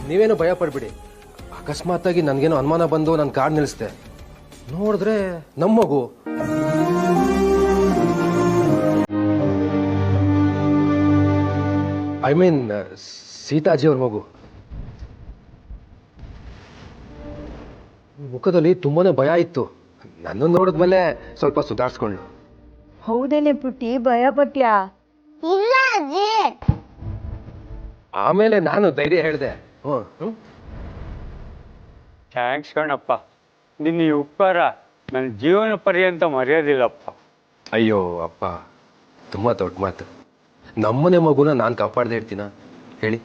ನೀವೇನು ಭಯ ಪಡ್ಬಿಡಿ. ಅಕಸ್ಮಾತಾಗಿ ನನಗೇನೋ ಅನುಮಾನ ಬಂದು ನನ್ನ ಕಾರ್ ನಿಲ್ಲಿಸ್ದೆ, ನೋಡಿದ್ರೆ ನಮ್ಮ ಮಗು. ಐ ಮೀನ್ ಸೀತಾಜಿ ಅವ್ರ ಮಗು. ಮುಖದಲ್ಲಿ ತುಂಬಾನೇ ಭಯ ಇತ್ತು. ನನ್ನ ನೋಡಿದ್ಮೇಲೆ ಸ್ವಲ್ಪ ಸುಧಾರಿಸ್ಕೊಂಡು. ಹೌದೇನೆ ಪುಟ್ಟಿ, ಭಯ ಪಟ್ಯಾ? ಇಲ್ಲ ಅಜ್ಜಿ. ಆಮೇಲೆ ನಾನು ಧೈರ್ಯ ಹೇಳಿದೆ. ಥ್ಯಾಂಕ್ಸ್ ಕಣಪ್ಪ, ನಿನ್ನ ಈ ಉಪಕಾರ ನನ್ನ ಜೀವನ ಪರ್ಯಂತ ಮರೆಯೋದಿಲ್ಲಪ್ಪ. ಅಯ್ಯೋ ಅಪ್ಪ, ತುಂಬ ದೊಡ್ಡ ಮಾತು. ನಮ್ಮನೆ ಮಗುನ ನಾನು ಕಾಪಾಡದೆ ಇರ್ತೀನ ಹೇಳಿ?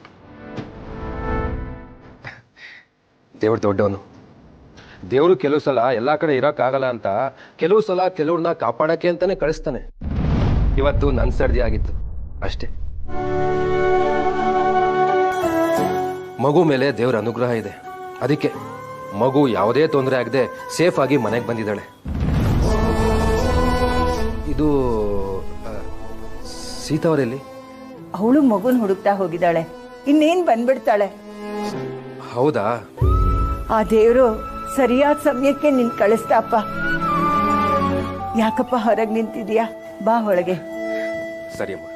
ದೇವ್ರು ದೊಡ್ಡವನು. ದೇವರು ಕೆಲವು ಸಲ ಎಲ್ಲ ಕಡೆ ಇರೋಕ್ಕಾಗಲ್ಲ ಅಂತ ಕೆಲವು ಸಲ ಕೆಲವ್ರನ್ನ ಕಾಪಾಡಕ್ಕೆ ಅಂತಾನೆ ಕಳಿಸ್ತಾನೆ. ಇವತ್ತು ನನ್ನ ಸರ್ದಿ ಆಗಿತ್ತು ಅಷ್ಟೇ. ಮಗು ಮೇಲೆ ದೇವ್ರ ಅನುಗ್ರಹ ಇದೆ. ಅದಕ್ಕೆ ಮಗು ಯಾವುದೇ ತೊಂದರೆ ಆಗದೆ ಸೇಫ್ ಆಗಿ ಮನೆಗೆ ಬಂದಿದ್ದಾಳೆ. ಇದು ಸೀತಾ ಅವರಲ್ಲಿ? ಅವಳು ಮಗುನ್ ಹುಡುಕ್ತಾ ಹೋಗಿದ್ದಾಳೆ, ಇನ್ನೇನ್ ಬಂದ್ಬಿಡ್ತಾಳೆ. ಹೌದಾ? ಆ ದೇವ್ರು ಸರಿಯಾದ ಸಮಯಕ್ಕೆ ನಿನ್ ಕಳಿಸ್ತಾಪ್ಪ. ಯಾಕಪ್ಪ ಹೊರಗೆ ನಿಂತಿದ್ಯಾ? ಬಾ ಒಳಗೆ. ಸರಿ ಅಮ್ಮ.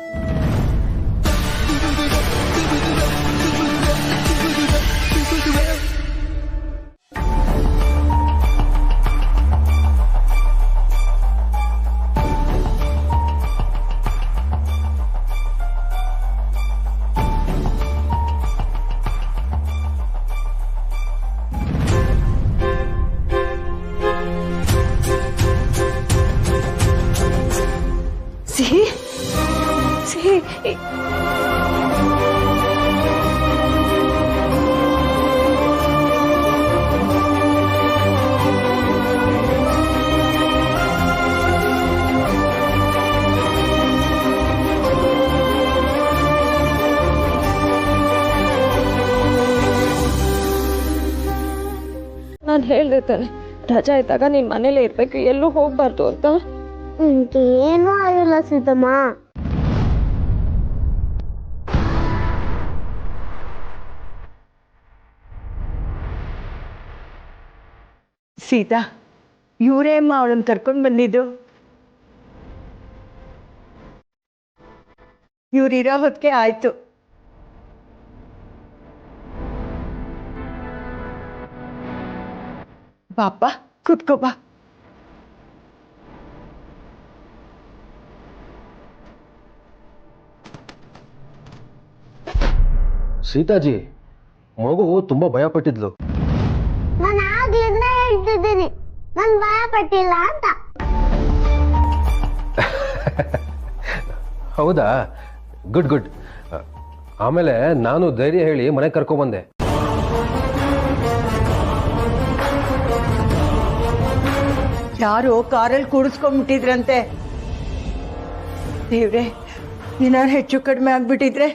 ನಾನು ಹೇಳ್ದೆ ತಾನೆ ರಜಾ ಇದ್ದಾಗ ನೀನ್ ಮನೇಲೇ ಇರ್ಬೇಕು, ಎಲ್ಲೂ ಹೋಗ್ಬಾರ್ದು ಅಂತ. ಏನೂ ಆಗಿಲ್ಲ ಸೀತಮ್ಮ. ಸೀತಾ, ಇವರೇ ಅಮ್ಮ ಅವಳನ್ನ ಕರ್ಕೊಂಡು ಬಂದಿದ್ದು. ಇವ್ರಿರೋ ಹೊತ್ತಿಗೆ ಆಯ್ತು. ಬಾಪ, ಕೂತ್ಕೋ ಬಾ. ಸೀತಾಜಿ, ಮಗು ತುಂಬಾ ಭಯ ಪಟ್ಟಿದ್ಲು. ನಾನು ಆಗ್ಲಿಂದ ಹೇಳ್ತಿದ್ದೀನಿ ನಾನು ಭಯ ಪಟ್ಟಿಲ್ಲ ಅಂತ. ಹೌದಾ? Good good. ಆಮೇಲೆ ನಾನು ಧೈರ್ಯ ಹೇಳಿ ಮನೆಗೆ ಕರ್ಕೊಂಡ್ಬಂದೆ. ಯಾರೋ ಕಾರಲ್ಲಿ ಕೂಡಿಸ್ಕೊಂಡ್ಬಿಟ್ಟಿದ್ರಂತೆ. ದೇವ್ರೆ, ಏನಾರು ಹೆಚ್ಚು ಕಡಿಮೆ ಆಗ್ಬಿಟ್ಟಿದ್ರೆ?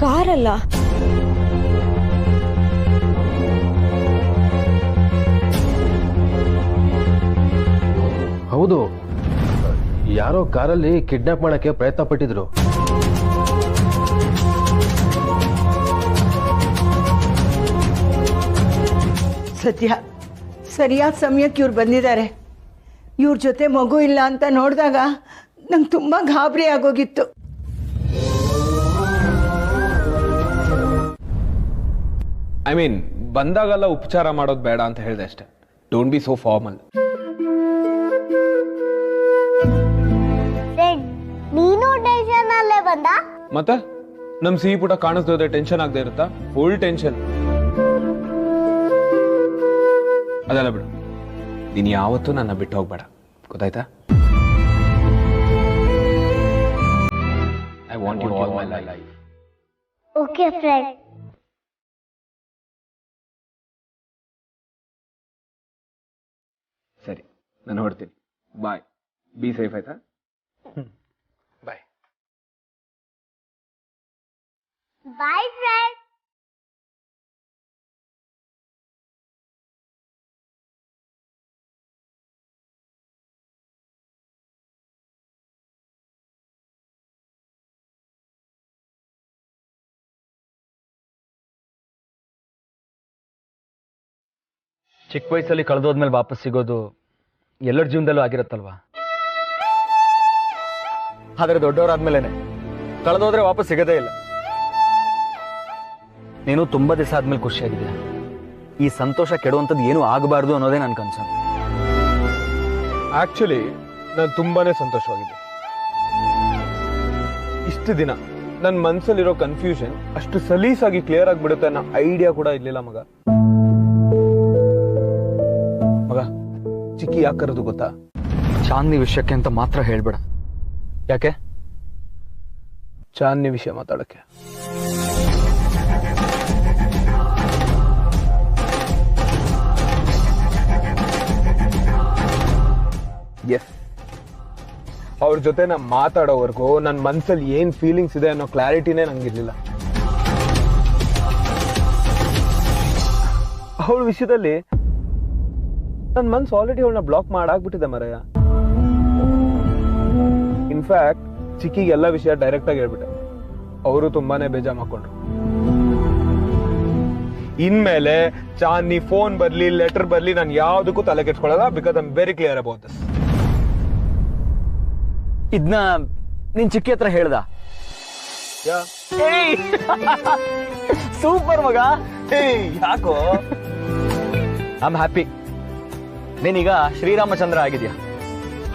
ಕಾರಲ್ಲ, ಹೌದು, ಯಾರೋ ಕಾರಲ್ಲಿ ಕಿಡ್ನಾಪ್ ಮಾಡಕ್ಕೆ ಪ್ರಯತ್ನ ಪಟ್ಟಿದ್ರು. ಸದ್ಯ ಸರಿಯಾದ ಸಮಯಕ್ಕೆ ಇವ್ರು ಬಂದಿದ್ದಾರೆ. ಇವ್ರ ಜೊತೆ ಮಗು ಇಲ್ಲ ಅಂತ ನೋಡಿದಾಗ ನಂಗೆ ತುಂಬ ಗಾಬರಿ ಆಗೋಗಿತ್ತು. ಐ ಮೀನ್, ಬಂದಾಗೆಲ್ಲ ಉಪಚಾರ ಮಾಡೋದು ಬೇಡ ಅಂತ ಹೇಳಿದೆ ಅಷ್ಟೇ. Don't be so formal. ನೀನು ಟೆನ್ಷನ್ ಅಲ್ಲೇ ಬಂದ? ಮತ್ತೆ ನಮ್ ಸಿಹಿ ಪುಟ ಕಾಣಿಸ್ದೆ ಟೆನ್ಷನ್ ಆಗದೆ ಇರುತ್ತಾ? Full tension. ಅದೆಲ್ಲ ಬಿಡು, ನೀನು ಯಾವತ್ತೂ ನನ್ನ ಬಿಟ್ಟು ಹೋಗ್ಬೇಡ, ಗೊತ್ತಾಯ್ತಾ? I want you all my life. Okay friend. ಸರಿ, ನಾನು ಹೊರಡ್ತೀನಿ. ಬಾಯ್. ಬಿ ಸೇಫ್, ಆಯ್ತಾ? ಬಾಯ್. Bye friend. ಚಿಕ್ಕ ವಯಸ್ಸಲ್ಲಿ ಕಳೆದೋದ್ಮೇಲೆ ವಾಪಸ್ ಸಿಗೋದು ಎಲ್ಲರ ಜೀವನದಲ್ಲೂ ಆಗಿರತ್ತಲ್ವಾ? ಆದರೆ ದೊಡ್ಡವರಾದ್ಮೇಲೆ ಕಳೆದೋದ್ರೆ ವಾಪಸ್ ಸಿಗೋದೇ ಇಲ್ಲ. ನೀನು ತುಂಬಾ ದಿವಸ ಆದ್ಮೇಲೆ ಖುಷಿಯಾಗಿದೆಯಾ? ಈ ಸಂತೋಷ ಕೆಡುವಂಥದ್ದು ಏನೂ ಆಗಬಾರ್ದು ಅನ್ನೋದೇ ನನ್ನ ಕನಸು. ಆಕ್ಚುಲಿ ನಾನು ತುಂಬಾನೇ ಸಂತೋಷವಾಗಿದೆ. ಇಷ್ಟು ದಿನ ನನ್ನ ಮನ್ಸಲ್ಲಿರೋ ಕನ್ಫ್ಯೂಷನ್ ಅಷ್ಟು ಸಲೀಸಾಗಿ ಕ್ಲಿಯರ್ ಆಗಿಬಿಡುತ್ತೆ ಅನ್ನೋ ಐಡಿಯಾ ಕೂಡ ಇರ್ಲಿಲ್ಲ ಮಗ. ಚಿಕ್ಕಿ ಯಾಕೆ ಕರೆದು ಗೊತ್ತಾ? ಚಾಂದ್ನಿ ವಿಷಯಕ್ಕೆ ಅಂತ ಮಾತ್ರ ಹೇಳ್ಬೇಡ. ಯಾಕೆ? ಚಾಂದ್ನಿ ವಿಷಯ ಮಾತಾಡಕ್ಕೆ. ಎಸ್, ಅವ್ರ ಜೊತೆ ನಾ ಮಾತಾಡೋವರೆಗೂ ನನ್ನ ಮನ್ಸಲ್ಲಿ ಏನ್ ಫೀಲಿಂಗ್ಸ್ ಇದೆ ಅನ್ನೋ ಕ್ಲಾರಿಟಿನೇ ನಂಗಿರ್ಲಿಲ್ಲ. ಅವಳ ವಿಷಯದಲ್ಲಿ ನನ್ನ ಮನ್ಸು ಆಲ್ರೆಡಿ ಅವಳನ್ನ ಬ್ಲಾಕ್ ಮಾಡಾಕ್ಬಿಟ್ಟಿದೆ ಮರಯ್ಯ. ಇನ್ಫ್ಯಾಕ್ಟ್ ಚಿಕ್ಕಿಗೆ ಎಲ್ಲ ವಿಷಯ ಡೈರೆಕ್ಟ್ ಆಗಿ ಹೇಳ್ಬಿಟ್ಟೆ. ಅವರು ತುಂಬಾನೇ ಬೇಜಾರ್ ಮಾಡ್ಕೊಂಡ್ರು. ಇನ್ಮೇಲೆ ಚಾಂದ್ನಿ ಫೋನ್ ಬರ್ಲಿ ಲೆಟರ್ ಬರ್ಲಿ ನಾನು ಯಾವ್ದಕ್ಕೂ ತಲೆ ಕೆಡ್ಸ್ಕೊಳ್ಳಲ್ಲ. Because I am very clear about this. ಇದನ್ನ ನೀನ್ ಚಿಕ್ಕಿ ಹತ್ರ ಹೇಳ್ದ? ಸೂಪರ್ ಮಗ. ಯಾಕೋ? I am happy. ನೀನೀಗ ಶ್ರೀರಾಮಚಂದ್ರ ಆಗಿದ್ಯಾ.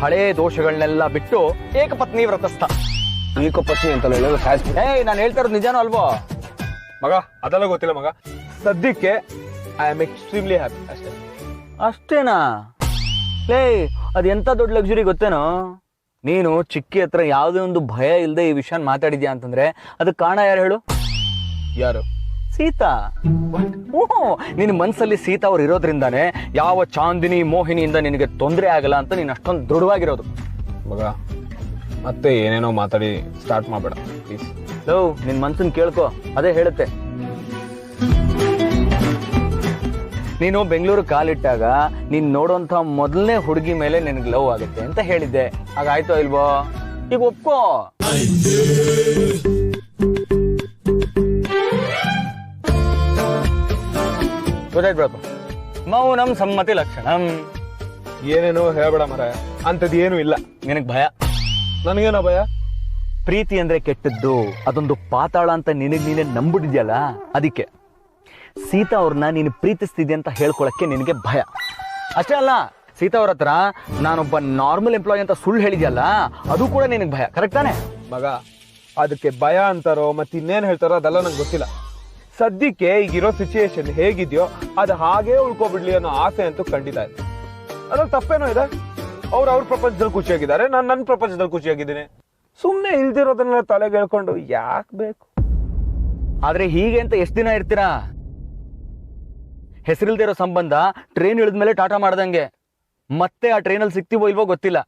ಹಳೇ ದೋಷಗಳನ್ನೆಲ್ಲ ಬಿಟ್ಟು ಏಕಪತ್ನಿ ವ್ರತಸ್ಥ. ಏಕಪತ್ನಿ ಅಂತಲ್ಲ, ನಾನು ಹೇಳ್ತಾ ಇರೋದು ನಿಜಾನೋ ಅಲ್ವೋ ಮಗ? ಅದೆಲ್ಲ ಗೊತ್ತಿಲ್ಲ ಮಗ. ಸದ್ಯಕ್ಕೆ ಐ ಆಮ್ ಎಕ್ಸ್ಟ್ರೀಮ್ಲಿ ಹ್ಯಾಪಿ ಅಷ್ಟೇ. ಅಷ್ಟೇನಾ? ಲೇ, ಅದ್ ಎಂತ ದೊಡ್ಡ ಲಕ್ಸುರಿ ಗೊತ್ತೇನೋ? ನೀನು ಚಿಕ್ಕಿ ಹತ್ರ ಯಾವುದೇ ಒಂದು ಭಯ ಇಲ್ಲದೆ ಈ ವಿಷಯ ಮಾತಾಡಿದ್ಯಾ ಅಂತಂದ್ರೆ ಅದಕ್ಕೆ ಕಾರಣ ಯಾರು ಹೇಳು? ಯಾರು? ಸೀತಾ. ನಿನ್ನ ಮನ್ಸಲ್ಲಿ ಸೀತಾ ಅವ್ರು ಇರೋದ್ರಿಂದಾನೆ ಯಾವ ಚಾಂದಿನಿ ಮೋಹಿನಿಯಿಂದ ನಿನಗೆ ತೊಂದರೆ ಆಗಲ್ಲ ಅಂತ ನೀನು ಅಷ್ಟೊಂದು ದೃಢವಾಗಿರೋದು. ಮಗ ಮತ್ತೆ ಏನೇನೋ ಮಾತಾಡಿ ಸ್ಟಾರ್ಟ್ ಮಾಡಬೇಡ ಪ್ಲೀಸ್. ಲವ್, ನಿನ್ ಮನ್ಸನ್ ಕೇಳ್ಕೊ, ಅದೇ ಹೇಳುತ್ತೆ. ನೀನು ಬೆಂಗಳೂರು ಕಾಲಿಟ್ಟಾಗ ನೀನ್ ನೋಡೋಂಥ ಮೊದಲನೇ ಹುಡುಗಿ ಮೇಲೆ ನಿನಗೆ ಲವ್ ಆಗುತ್ತೆ ಅಂತ ಹೇಳಿದ್ದೆ. ಹಾಗಾಯ್ತೋ ಇಲ್ವೋ? ಈಗ ಒಪ್ಕೋ. ಗೊತ್ತಾಯ್ತು ಬಿಡಪ್ಪ. ಮೌನಂ ಸಮ್ಮತಿ ಲಕ್ಷಣಂ. ಏನೇನೋ ಹೇಳ್ಬೇಡ ಮರ, ಅಂತದ್ ಏನು ಇಲ್ಲ. ನಿನಗ್ ಭಯ. ನನಗೇನೋ ಭಯ? ಪ್ರೀತಿ ಅಂದ್ರೆ ಕೆಟ್ಟದ್ದು, ಅದೊಂದು ಪಾತಾಳ ಅಂತ ನಿನಗ್ ನೀನೇ ನಂಬಿಡಿದ್ಯಲ್ಲ, ಅದಕ್ಕೆ ಸೀತಾ ಅವ್ರನ್ನ ನೀನು ಪ್ರೀತಿಸ್ತಿದ್ಯ ಅಂತ ಹೇಳ್ಕೊಳಕ್ಕೆ ನಿನಗೆ ಭಯ. ಅಷ್ಟೇ ಅಲ್ಲ, ಸೀತಾ ಅವ್ರ ಹತ್ರ ನಾನೊಬ್ಬ ನಾರ್ಮಲ್ ಎಂಪ್ಲಾಯ್ ಅಂತ ಸುಳ್ಳು ಹೇಳಿದ್ಯಲ್ಲ, ಅದು ಕೂಡ ನಿನಗೆ ಭಯ. ಕರೆಕ್ಟ್ ತಾನೆ ಮಗ? ಅದಕ್ಕೆ ಭಯ ಅಂತಾರೋ ಮತ್ತೆ ಇನ್ನೇನ್ ಹೇಳ್ತಾರೋ ಅದೆಲ್ಲ ನಂಗೆ ಗೊತ್ತಿಲ್ಲ. ಸದ್ಯಕ್ಕೆ ಈಗಿರೋ ಸಿಚುಯೇಷನ್ ಹೇಗಿದ್ಯೋ ಅದು ಹಾಗೇ ಉಳ್ಕೊಬಿಡ್ಲಿ ಅನ್ನೋ ಆಸೆ ಅಂತೂ ಖಂಡಿತ ಇದೆ. ಅದ್ರಲ್ಲಿ ತಪ್ಪೇನೋ ಇದೆ? ಅವ್ರ ಪ್ರಪಂಚದಲ್ಲಿ ಖುಷಿಯಾಗಿದ್ದಾರೆ, ನಾನು ನನ್ನ ಪ್ರಪಂಚದಲ್ಲಿ ಖುಷಿಯಾಗಿದ್ದೀನಿ. ಸುಮ್ಮನೆ ಇಲ್ದಿರೋದನ್ನ ತಲೆಗೆ ಹೇಳ್ಕೊಂಡು ಯಾಕೆ ಬೇಕು? ಆದ್ರೆ ಹೀಗೆ ಅಂತ ಎಷ್ಟು ದಿನ ಇರ್ತೀರಾ? ಹೆಸರಿಲ್ದೇ ಇರೋ ಸಂಬಂಧ ಟ್ರೈನ್ ಇಳಿದ್ಮೇಲೆ ಟಾಟಾ ಮಾಡ್ದಂಗೆ. ಮತ್ತೆ ಆ ಟ್ರೈನಲ್ಲಿ ಸಿಗ್ತೀವೋ ಇಲ್ವೋ ಗೊತ್ತಿಲ್ಲ.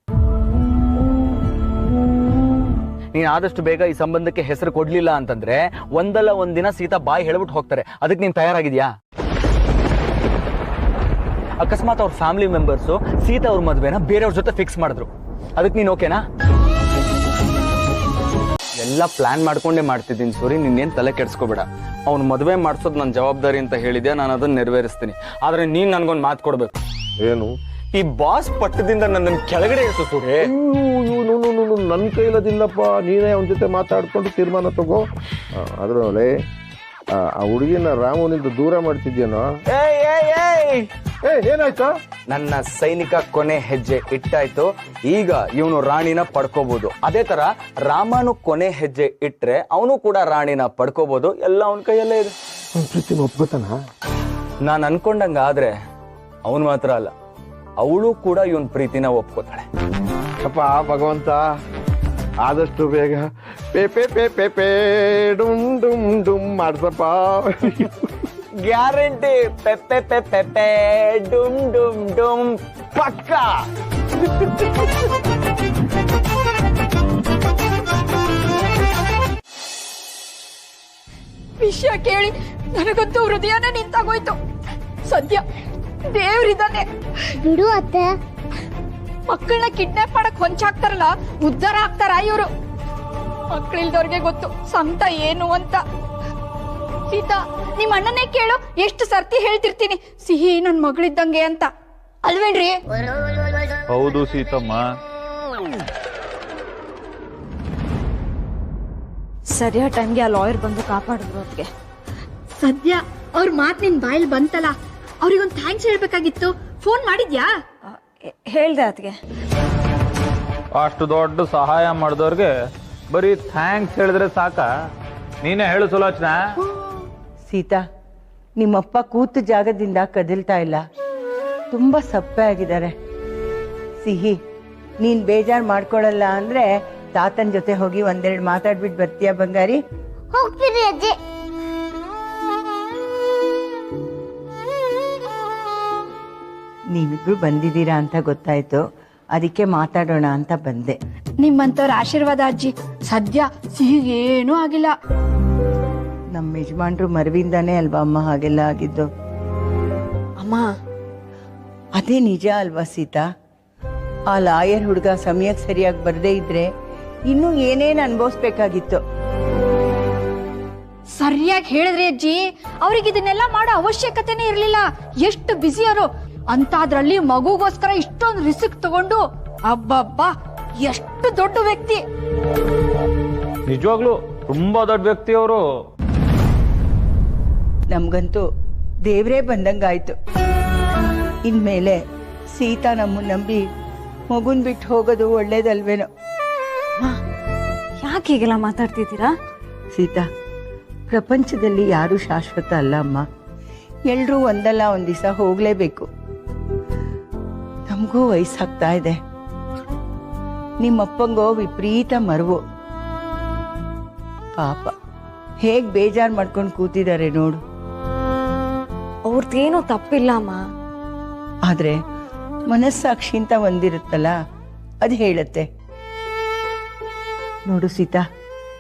ನೀನ್ ಆದಷ್ಟು ಬೇಗ ಈ ಸಂಬಂಧಕ್ಕೆ ಹೆಸರು ಕೊಡ್ಲಿಲ್ಲ ಅಂತಂದ್ರೆ ಒಂದಲ್ಲ ಒಂದಿನ ಸೀತಾ ಬಾಯಿ ಹೇಳ್ಬಿಟ್ಟು ಹೋಗ್ತಾರೆ. ಅದಕ್ಕೆ ನೀನ್ ತಯಾರಾಗಿದ್ಯಾ? ಅಕಸ್ಮಾತ್ ಅವ್ರ ಫ್ಯಾಮಿಲಿ ಮೆಂಬರ್ಸು ಸೀತಾ ಅವ್ರ ಮದ್ವೆನ ಬೇರೆಯವ್ರ ಜೊತೆ ಫಿಕ್ಸ್ ಮಾಡಿದ್ರು, ಅದಕ್ಕೆ ನೀನ್ ಓಕೆನಾ? ಎಲ್ಲ ಪ್ಲಾನ್ ಮಾಡ್ಕೊಂಡೇ ಮಾಡ್ತಿದ್ದೀನಿ ಸೂರಿ, ನಿನ್ನೇನ್ ತಲೆ ಕೆಡ್ಸ್ಕೋಬೇಡ. ಅವ್ನ ಮದುವೆ ಮಾಡ್ಸೋದು ನನ್ನ ಜವಾಬ್ದಾರಿ ಅಂತ ಹೇಳಿದ್ಯಾ, ನಾನು ಅದನ್ನ ನೆರವೇರಿಸ್ತೀನಿ. ಆದ್ರೆ ನೀನ್ ನನ್ಗೊಂದು ಮಾತು ಕೊಡ್ಬೇಕು. ಏನು? ಈ ಬಾಸ್ ಪಟ್ಟದಿಂದ ನನ್ನನ್ನು ಕೆಳಗಡೆ ಇರಿಸು ಸೂರಿ. ನನ್ನ ಕೈಲದಿಲ್ಲಪ್ಪ, ನೀನೇ ಅವನ ಜೊತೆ ಮಾತಾಡ್ಕೊಂಡು ತೀರ್ಮಾನ ತಗೋ. ಅದ್ರಲ್ಲಿ ಆ ಹುಡುಗಿನ ರಾಮನಿಂದ ದೂರ ಮಾಡ್ತಿದ್ಯೇನೋ? ಏನಾಯ್ತಾ? ನನ್ನ ಸೈನಿಕ ಕೊನೆ ಹೆಜ್ಜೆ ಇಟ್ಟಾಯ್ತು, ಈಗ ಇವನು ರಾಣಿನ ಪಡ್ಕೋಬಹುದು. ಅದೇ ತರ ರಾಮನು ಕೊನೆ ಹೆಜ್ಜೆ ಇಟ್ರೆ ಅವನು ಕೂಡ ರಾಣಿನ ಪಡ್ಕೋಬಹುದು. ಎಲ್ಲ ಅವನ ಕೈಯಲ್ಲೇ ಇದೆ. ಪ್ರೀತಿನ ಒಪ್ಕೋತಾನ? ನಾನು ಅನ್ಕೊಂಡಂಗ ಆದ್ರೆ ಅವನು ಮಾತ್ರ ಅಲ್ಲ, ಅವಳು ಕೂಡ ಇವನ್ ಪ್ರೀತಿನ ಒಪ್ಕೋತಾಳೆ. ಅಪ್ಪ ಭಗವಂತ, ಆದಷ್ಟು ಬೇಗ ಪೇ ಪೇ ಪೇ ಪೇ ಪೇ ಡುಮ್ ಡುಮ್ ಡುಮ್ ಮಾಡ್ಸಪ್ಪ. ಗ್ಯಾರಂಟಿ. ಪೆಪ್ಪೆ ಪೆಪ್ಪೆ ಡುಮ್ ಡುಮ್ ಡುಮ್ ಪಕ್ಕ. ವಿಷಯ ಕೇಳಿ ನನಗಂತೂ ಹೃದಯನೇ ನಿಂತಾಗೋಯ್ತು. ಸದ್ಯ ದೇವ್ರಿದ್ದಾನೆ. ಬಿಡು ಅತ್ತೆ. ಮಕ್ಕಳನ್ನ ಕಿಡ್ನಾಪ್ ಮಾಡಕ್ ಹೊಂಚಾಕ್ತಾರಲ್ಲ, ಉದ್ಧಾರ ಆಗ್ತಾರ ಇವರು? ಮಕ್ಕಳಿಲ್ದವ್ರಿಗೆ ಗೊತ್ತು ಸಂತ ಏನು ಅಂತ. ಸೀತಾ ನಿಮ್ಮ ಅಣ್ಣನೇ ಕೇಳು, ಎಷ್ಟು ಸರ್ತಿ ಹೇಳ್ತಿರ್ತೀನಿ ಸಿಹಿ ನನ್ ಮಗಳಿದ್ದಂಗೆ ಅಂತ, ಅಲ್ವೇನ್ರಿ? ಹೌದು ಸೀತಮ್ಮ. ಸರಿಯಾದ ಟೈಮ್ಗೆ ಆ ಲಾಯರ್ ಬಂದು ಕಾಪಾಡಿದ್ರು ಅದಕ್ಕೆ. ಸದ್ಯ ಅವ್ರ ಮಾತ್ ನಿನ್ ಬಾಯಲ್ಲಿ ಬಂತಲ್ಲ, ಅವ್ರಿಗೊಂದು ಥ್ಯಾಂಕ್ಸ್ ಹೇಳ್ಬೇಕಾಗಿತ್ತು. ಫೋನ್ ಮಾಡಿದ್ಯಾ? ಹೇಳ್ದೆ ಅದಕ್ಕೆ. ಅಷ್ಟು ದೊಡ್ಡ ಸಹಾಯ ಮಾಡಿದವ್ರಿಗೆ ಬರೀ ಥ್ಯಾಂಕ್ಸ್ ಹೇಳಿದ್ರೆ ಸಾಕ? ನೀನೇ ಹೇಳು ಸುಲೋಚನಾ. ಸೀತಾ, ನಿಮ್ಮಪ್ಪ ಕೂತು ಜಾಗದಿಂದ ಕದಲ್ತಾ ಇಲ್ಲ, ತುಂಬಾ ಸಪ್ಪೆ ಆಗಿದ್ದಾರೆ. ಸಿಹಿ, ನೀನ್ ಬೇಜಾರ್ ಮಾಡ್ಕೊಳಲ್ಲ ಅಂದ್ರೆ ತಾತನ್ ಜೊತೆ ಹೋಗಿ ಒಂದೆರಡು ಮಾತಾಡ್ಬಿಟ್ಟು ಬರ್ತೀಯಾ ಬಂಗಾರಿ? ಹೋಗ್ತೀರಿ ಅಜ್ಜಿ. ನೀವಿಬ್ರು ಬಂದಿದ್ದೀರಾ ಅಂತ ಗೊತ್ತಾಯ್ತು, ಅದಕ್ಕೆ ಮಾತಾಡೋಣ ಅಂತ ಬಂದೆ. ನಿಮ್ಮಂತವ್ರ ಆಶೀರ್ವಾದ ಅಜ್ಜಿ. ಸದ್ಯ ಸಿಹಿಗೆ ಏನೂ ಆಗಿಲ್ಲ. ನಮ್ಮ ಯಜಮಾನ್ರು ಮರವಿಂದಾನೇ ಅಲ್ವಾ ಅಮ್ಮ ಹಾಗೆಲ್ಲ ಆಗಿದ್ದು? ಅಮ್ಮ, ಅದೇ ನಿಜ ಅಲ್ವಾ ಸೀತಾ? ಆ ಲಾಯರ್ ಹುಡುಗ ಸಮಯಕ್ಕೆ ಸರಿಯಾಗಿ ಬರದೇ ಇದ್ರೆ ಇನ್ನೂ ಏನೇನು ಅನುಭವಿಸ್ಬೇಕಾಗಿತ್ತು. ಸರಿಯಾಗಿ ಹೇಳಿದ್ರಿ ಅಜ್ಜಿ, ಅವ್ರಿಗೆ ಇದನ್ನೆಲ್ಲ ಮಾಡೋ ಅವಶ್ಯಕತೆನೇ ಇರ್ಲಿಲ್ಲ. ಎಷ್ಟು ಬ್ಯುಸಿ ಅವರು ಅಂತಾದ್ರಲ್ಲಿ ಮಗುಗೋಸ್ಕರ ಇಷ್ಟೊಂದು ರಿಸ್ಕ್ ತಗೊಂಡು, ಅಬ್ಬಬ್ಬಾ ಎಷ್ಟು ದೊಡ್ಡ ವ್ಯಕ್ತಿ. ನಿಜವಾಗ್ಲು ತುಂಬಾ ದೊಡ್ಡ ವ್ಯಕ್ತಿ ಅವರು. ನಮ್ಗಂತೂ ದೇವ್ರೇ ಬಂದಂಗಾಯ್ತು. ಇನ್ಮೇಲೆ ಸೀತಾ ನಮ್ಮನ್ನ ನಂಬಿ ಮಗುನ್ ಬಿಟ್ಟು ಹೋಗೋದು ಒಳ್ಳೇದಲ್ವೇನೋ. ಯಾಕೆ ಹೀಗೆಲ್ಲ ಮಾತಾಡ್ತಿದ್ದೀರಾ? ಸೀತಾ, ಪ್ರಪಂಚದಲ್ಲಿ ಯಾರು ಶಾಶ್ವತ ಅಲ್ಲ ಅಮ್ಮ. ಎಲ್ರೂ ಒಂದಲ್ಲ ಒಂದ್ ದಿವಸ ಹೋಗ್ಲೇಬೇಕು. ನಮಗೂ ವಯಸ್ಸಾಗ್ತಾ ಇದೆ. ನಿಮ್ಮಪ್ಪಂಗೋ ವಿಪರೀತ ಮರವು. ಪಾಪ ಹೇಗ್ ಬೇಜಾರ್ ಮಾಡ್ಕೊಂಡು ಕೂತಿದ್ದಾರೆ ನೋಡು. ಅವ್ರದ್ದೇನೂ ತಪ್ಪಿಲ್ಲ ಅಮ್ಮ. ಆದ್ರೆ ಮನಸ್ಸಾಕ್ಷಿ ಅಂತ ಒಂದಿರುತ್ತಲ್ಲ, ಅದು ಹೇಳತ್ತೆ. ನೋಡು ಸೀತಾ,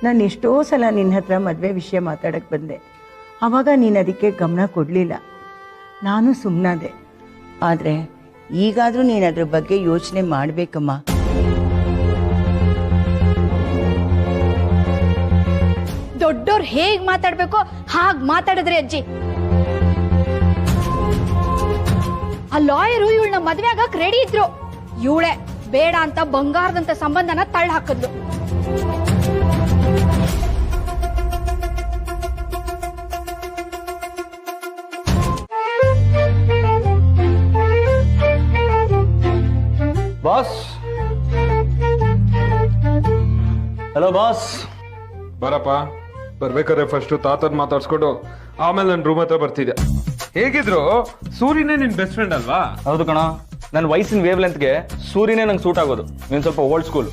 ನಾನು ಎಷ್ಟೋ ಸಲ ನಿನ್ನ ಹತ್ರ ಮದುವೆ ವಿಷಯ ಮಾತಾಡಕ್ಕೆ ಬಂದೆ. ಆವಾಗ ನೀನು ಅದಕ್ಕೆ ಗಮನ ಕೊಡಲಿಲ್ಲ, ನಾನು ಸುಮ್ಮನಾದೆ. ಆದರೆ ಈಗಾದರೂ ನೀನು ಅದ್ರ ಬಗ್ಗೆ ಯೋಚನೆ ಮಾಡಬೇಕಮ್ಮ. ದೊಡ್ಡೋರ್ ಹೇಗ್ ಮಾತಾಡ್ಬೇಕೋ ಹಾಗ್ ಮಾತಾಡಿದ್ರಿ ಅಜ್ಜಿ. ಆ ಲಾಯರು ಇವಳನ್ನ ಮದ್ವೆ ಆಗಕ್ ರೆಡಿ ಇದ್ರು. ಇವಳೆ ಬೇಡ ಅಂತ ಬಂಗಾರದಂತ ಸಂಬಂಧನ ತಳ್ಳ ಹಾಕಿದ್ಲು. Boss, hello boss. ಬರಪ್ಪ. ಬರ್ಬೇಕಾದ್ರೆ ಫಸ್ಟ್ ತಾತನ್ ಮಾತಾಡ್ಸ್ಕೊಂಡು ಆಮೇಲೆ ನನ್ನ ರೂಮ್ ಹತ್ರ ಬರ್ತಿದ್ದೆ. ಹೇಗಿದ್ರು ಸೂರ್ಯನೇ ನಿನ್ ಬೆಸ್ಟ್ ಫ್ರೆಂಡ್ ಅಲ್ವಾ? ಹೌದು ಕಣ, ನನ್ನ ವಯಸ್ಸಿನ ವೇವ್ ಲೆಂತ್ಗೆ ಸೂರ್ಯನೇ ನಂಗೆ ಸೂಟ್ ಆಗೋದು. ನೀನ್ ಸ್ವಲ್ಪ ಓಲ್ಡ್ ಸ್ಕೂಲ್.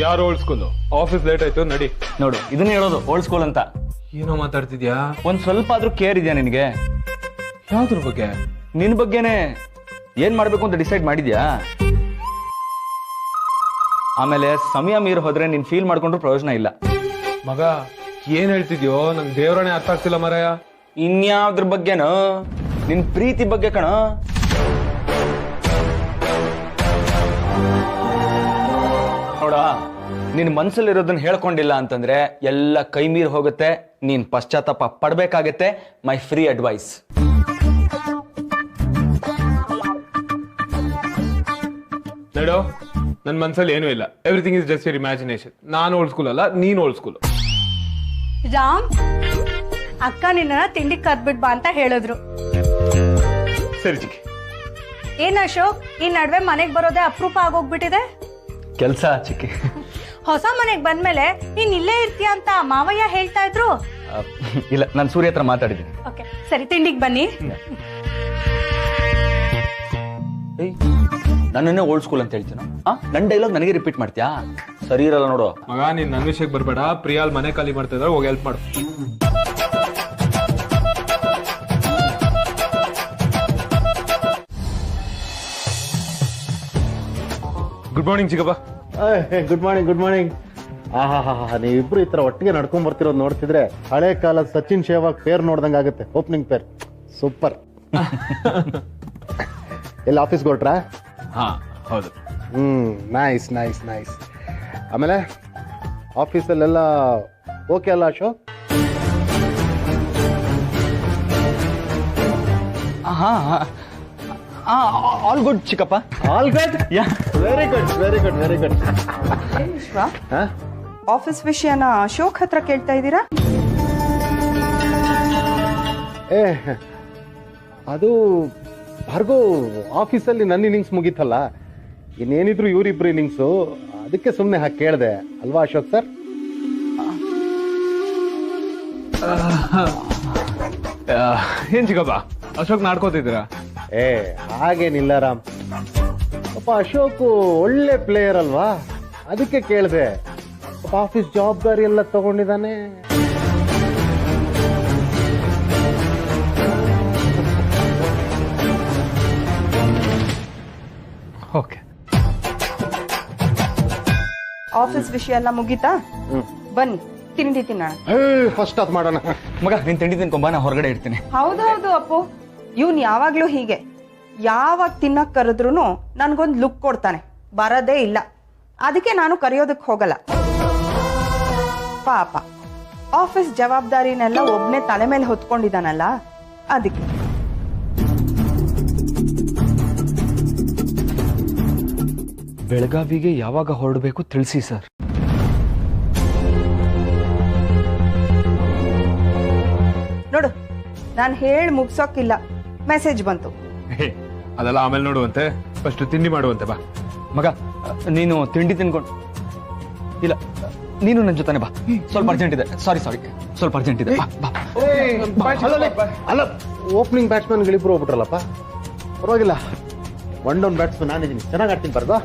ಯಾರು ಓಲ್ಡ್ ಸ್ಕೂಲ್? ಆಫೀಸ್ ಲೇಟ್ ಆಯ್ತು, ನಡಿ. ನೋಡು, ಇದನ್ನ ಹೇಳೋದು ಓಲ್ಡ್ ಸ್ಕೂಲ್ ಅಂತ. ಏನೋ ಮಾತಾಡ್ತಿದ್ಯಾ? ಒಂದ್ ಸ್ವಲ್ಪ ಆದ್ರೂ ಕೇರ್ ಇದೆಯಾ ನಿನಗೆ? ಯಾವ್ದ್ರ ಬಗ್ಗೆ? ನಿನ್ ಬಗ್ಗೆನೆ. ಏನ್ ಮಾಡ್ಬೇಕು ಅಂತ ಡಿಸೈಡ್ ಮಾಡಿದ್ಯಾ? ಆಮೇಲೆ ಸಮಯ ಮೀರ್ ಹೋದ್ರೆ ನೀನ್ ಫೀಲ್ ಮಾಡ್ಕೊಂಡ್ರು ಪ್ರಯೋಜನ ಇಲ್ಲ. ಮಗ, ಏನ್ ಹೇಳ್ತಿದ್ಯೋ? ನಂಗೆ ದೇವ್ರನೇ ಅರ್ಥ ಆಗ್ತಿಲ್ಲ ಮರಯ್ಯ. ಇನ್ಯಾವ್ದ್ರ ಬಗ್ಗೆನೋ? ನಿನ್ ಪ್ರೀತಿ ಬಗ್ಗೆ ಕಣ. ನೋಡ, ನಿನ್ ಮನ್ಸಲ್ಲಿರೋದನ್ನ ಹೇಳ್ಕೊಂಡಿಲ್ಲ ಅಂತಂದ್ರೆ ಎಲ್ಲ ಕೈ ಮೀರ್ ಹೋಗುತ್ತೆ. ನೀನ್ ಪಶ್ಚಾತ್ತಾಪ ಪಡ್ಬೇಕಾಗತ್ತೆ. My free advice. ನಡೋ, ನನ್ ಮನ್ಸಲ್ಲಿ ಏನೂ ಇಲ್ಲ. Everything is just your imagination. ನಾನು ಓಲ್ಡ್ ಸ್ಕೂಲ್ ಅಲ್ಲ, ನೀನ್ ಓಲ್ಡ್ ಸ್ಕೂಲ್. ರಾಮ್, ಅಕ್ಕ ನಿನ್ನ ತಿಂಡಿ ಕರ್ಬಿಟ್ ಬಾ ಅಂತ ಹೇಳಿದ್ರು. ಸರಿ ಚಿಕ್ಕಿ. ಏನ್ ಅಶೋಕ್, ಈ ನಡುವೆ ಮನೆಗ್ ಬರೋದೇ ಅಪರೂಪ ಆಗೋಗ್ಬಿಟ್ಟಿದೆ. ಕೆಲ್ಸ ಚಿಕ್ಕಿ. ಹೊಸ ಮನೆಗ್ ಬಂದ್ಮೇಲೆ ನೀನ್ ಇಲ್ಲೇ ಇರ್ತೀಯ ಅಂತ ಮಾವಯ್ಯ ಹೇಳ್ತಾ ಇದ್ರು. ಇಲ್ಲ, ನಾನು ಸೂರ್ಯ ಹತ್ರ ಮಾತಾಡಿದ್ದೀನಿ. ಓಕೆ, ಸರಿ, ತಿಂಡಿಗೆ ಬನ್ನಿ. ನನ್ನನ್ನೇ ಓಲ್ಡ್ ಸ್ಕೂಲ್ ಅಂತ ಹೇಳ್ತೀನ? ನನ್ನ ಡೈಲಾಗ್ ನನಗೆ ರಿಪೀಟ್ ಮಾಡ್ತೀಯಾ? ಸರಿ ಇರಲ್ಲ ನೋಡು. ಮಗ, ನೀನ್ ನನ್ನ ವಿಷಯಕ್ಕೆ ಬರ್ಬೇಡ. ಪ್ರಿಯಾಲ್ ಮನೆ ಖಾಲಿ ಮಾಡ್ತಾ ಇದ್ದಾರೆ, ಹೋಗಿ ಹೆಲ್ಪ್ ಮಾಡು. ಗುಡ್ ಮಾರ್ನಿಂಗ್ ಚಿಕ್ಕಪ್ಪ. Good morning, good morning. ನೀವಿಬ್ರು ಈ ತರ ಒಟ್ಟಿಗೆ ನಡ್ಕೊಂಡ್ ಬರ್ತಿರೋದು ನೋಡ್ತಿದ್ರೆ ಹಳೆ ಕಾಲದ ಸಚಿನ್ ಶೇವಾಗ್ ಪೇರ್ ನೋಡ್ದಂಗ ಆಗುತ್ತೆ. Opening pair super. ಎಲ್ಲ ಆಫೀಸ್ಗೆ ಹೊರಟ್ರಾ? ಹಾ, ಹೌದು. Nice nice nice. ಆಮೇಲೆ ಆಫೀಸಲ್ಲೆಲ್ಲ ಓಕೆ ಅಲ್ಲ ಅಶೋಕ್? ಆಲ್ ಗುಡ್ ಚಿಕ್ಕಪ್ಪ. All good. Yeah, very good very good very good. Vishwa, office ವಿಷಯನ ಅಶೋಕ್ ಹತ್ರ ಕೇಳ್ತಾ ಇದ್ದೀರಾ? ಏ ಅದು ಭಾರ್ಗವ್ ಆಫೀಸಲ್ಲಿ ನನ್ನ ಇನ್ನಿಂಗ್ಸ್ ಮುಗೀತಲ್ಲ, ಇನ್ನೇನಿದ್ರು ಇವರಿಬ್ರು ಇನ್ನಿಂಗ್ಸು, ಅದಕ್ಕೆ ಸುಮ್ಮನೆ ಹಾಕಿ ಕೇಳಿದೆ ಅಲ್ವಾ ಅಶೋಕ್ ಸರ್? ಏನ್ ಚಿಕ್ಕಪ್ಪ ಅಶೋಕ್ ನಾಡ್ಕೋತಿದ್ದೀರಾ? ಏ ಹಾಗೇನಿಲ್ಲ ರಾಮ್, ಪಾಪ ಅಶೋಕ್ ಒಳ್ಳೆ ಪ್ಲೇಯರ್ ಅಲ್ವಾ, ಅದಕ್ಕೆ ಕೇಳಿದೆ. ಆಫೀಸ್ ಜವಾಬ್ದಾರಿ ಎಲ್ಲ ತಗೊಂಡಿದ್ದಾನೆ. ಓಕೆ, ಆಫೀಸ್ ವಿಷಯ ಎಲ್ಲ ಮುಗೀತಾ? ಬನ್ನಿ ತಿಂಡಿ ತಿನ್ನೋಣ. ಫಸ್ಟ್ ಅದು ಮಾಡೋಣ. ಮಗ ನೀನ್ ತಿಂಡಿ ತಿನ್ಕೊಂಬ, ನಾ ಹೊರಗಡೆ ಇರ್ತೀನಿ. ಹೌದೌದು ಅಪ್ಪು, ಇವನ್ ಯಾವಾಗ್ಲೂ ಹೀಗೆ, ಯಾವಾಗ ತಿನ್ನಕ್ ಕರೆದ್ರು ನನ್ಗೊಂದ್ ಲುಕ್ ಕೊಡ್ತಾನೆ, ಬರದೇ ಇಲ್ಲ. ಅದಕ್ಕೆ ನಾನು ಕರೆಯೋದಕ್ಕೆ ಹೋಗಲ್ಲ. ಪಾಪ ಆಫೀಸ್ ಜವಾಬ್ದಾರಿನೆಲ್ಲ ಒಬ್ನೇ ತಲೆ ಮೇಲೆ ಹೊತ್ಕೊಂಡಿದ್ದಾನಲ್ಲ, ಅದಕ್ಕೆ. ಬೆಳಗಾವಿಗೆ ಯಾವಾಗ ಹೊರಡಬೇಕು ತಿಳಿಸಿ ಸರ್. ನೋಡು, ನಾನು ಹೇಳಿ ಮುಗ್ಸೋಕಿಲ್ಲ, ಮೆಸೇಜ್ ಬಂತು. ಅದೆಲ್ಲ ಆಮೇಲೆ ನೋಡುವಂತೆ, ಫಸ್ಟ್ ತಿಂಡಿ ಮಾಡುವಂತೆ ಬಾ. ಮಗ ನೀನು ತಿಂಡಿ ತಿನ್ಕೊಂಡು, ಇಲ್ಲ ನೀನು ನನ್ನ ಜೊತೆನೆ ಬಾ, ಸ್ವಲ್ಪ ಅರ್ಜೆಂಟ್ ಇದೆ. ಸಾರಿ ಸ್ವಲ್ಪ ಅರ್ಜೆಂಟ್ ಇದೆ. ಅಲ್ಲ, ಓಪನಿಂಗ್ ಬ್ಯಾಟ್ಸ್ಮನ್ಗಳಿಬ್ರು ಹೋಗ್ಬಿಟ್ರಲ್ಲಪ್ಪ, ಪರವಾಗಿಲ್ಲ. ಒನ್ ಡೌನ್ ಬ್ಯಾಟ್ಸ್ಮನ್ ನಾನಿದ್ದೀನಿ, ಚೆನ್ನಾಗಿ ಆಡ್ತೀನಿ ಬರ್ಗೋ.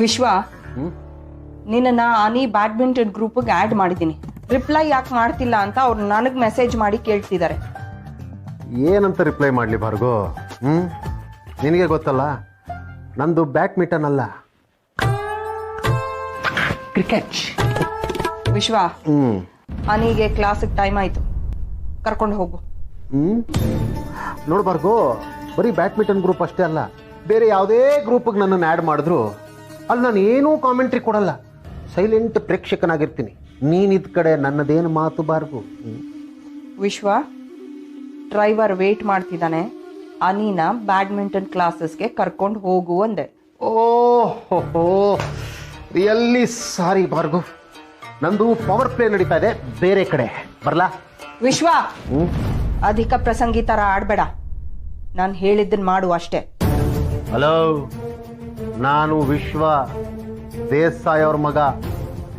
ವಿಶ್ವ, ನಿನ್ನ ಆನಿ ಬ್ಯಾಡ್ಮಿಂಟನ್ ಗ್ರೂಪ್ಗೆ ಆಡ್ ಮಾಡಿದ್ದೀನಿ. ರಿಪ್ಲೈ ಯಾಕೆ ಮಾಡ್ತಿಲ್ಲ ಅಂತ ಅವ್ರು ನನಗೆ ಮೆಸೇಜ್ ಮಾಡಿ ಕೇಳ್ತಿದ್ದಾರೆ. ಏನಂತ ರಿಪ್ಲೈ ಮಾಡಲಿ ಭಾರ್ಗೋ? ನಿನಗೆ ಗೊತ್ತಲ್ಲ, ನಂದು ಬ್ಯಾಡ್ಮಿಂಟನ್ ಅಲ್ಲ, ಕ್ರಿಕೆಟ್. ವಿಶ್ವ, ಆನಿಗೆ ಕ್ಲಾಸಿಗೆ ಟೈಮ್ ಆಯ್ತು, ಕರ್ಕೊಂಡು ಹೋಗು. ನೋಡು ಭಾರ್ಗೋ, ಬರೀ ಬ್ಯಾಡ್ಮಿಂಟನ್ ಗ್ರೂಪ್ ಅಷ್ಟೇ ಅಲ್ಲ, ಬೇರೆ ಯಾವುದೇ ಗ್ರೂಪ್ಗೆ ನನ್ನನ್ನು ಆ್ಯಡ್ ಮಾಡಿದ್ರು ಅಲ್ಲಿ ನಾನು ಏನೂ ಕಾಮೆಂಟ್ರಿ ಕೊಡಲ್ಲ, ಸೈಲೆಂಟ್ ಪ್ರೇಕ್ಷಕನಾಗಿರ್ತೀನಿ. ನೀನಿದ್ ಕಡೆ ನನ್ನದೇನು ಮಾತು ಬಾರ್ಗು. ವಿಶ್ವ, ಡ್ರೈವರ್ ವೇಟ್ ಮಾಡ್ತಿದ್ದಾನೆ, ಅನಿನ ಬ್ಯಾಡ್ಮಿಂಟನ್ ಕ್ಲಾಸಸ್ಗೆ ಕರ್ಕೊಂಡು ಹೋಗು ಅಂದೆ. ಓಹೋ, ರಿಯಲಿ ಸಾರಿ ಭಾರ್ಗು, ನಂದು ಪವರ್ ಪ್ಲೇ ನಡೀತಾ ಇದೆ ಬೇರೆ ಕಡೆ, ಬರ್ಲಾ? ವಿಶ್ವ, ಅಧಿಕ ಪ್ರಸಂಗಿ ತರ ಆಡ್ಬೇಡ, ನಾನು ಹೇಳಿದ್ದನ್ ಮಾಡು ಅಷ್ಟೇ. ಹಲೋ, ನಾನು ವಿಶ್ವ ದೇಸಾಯಿ ಅವ್ರ ಮಗ,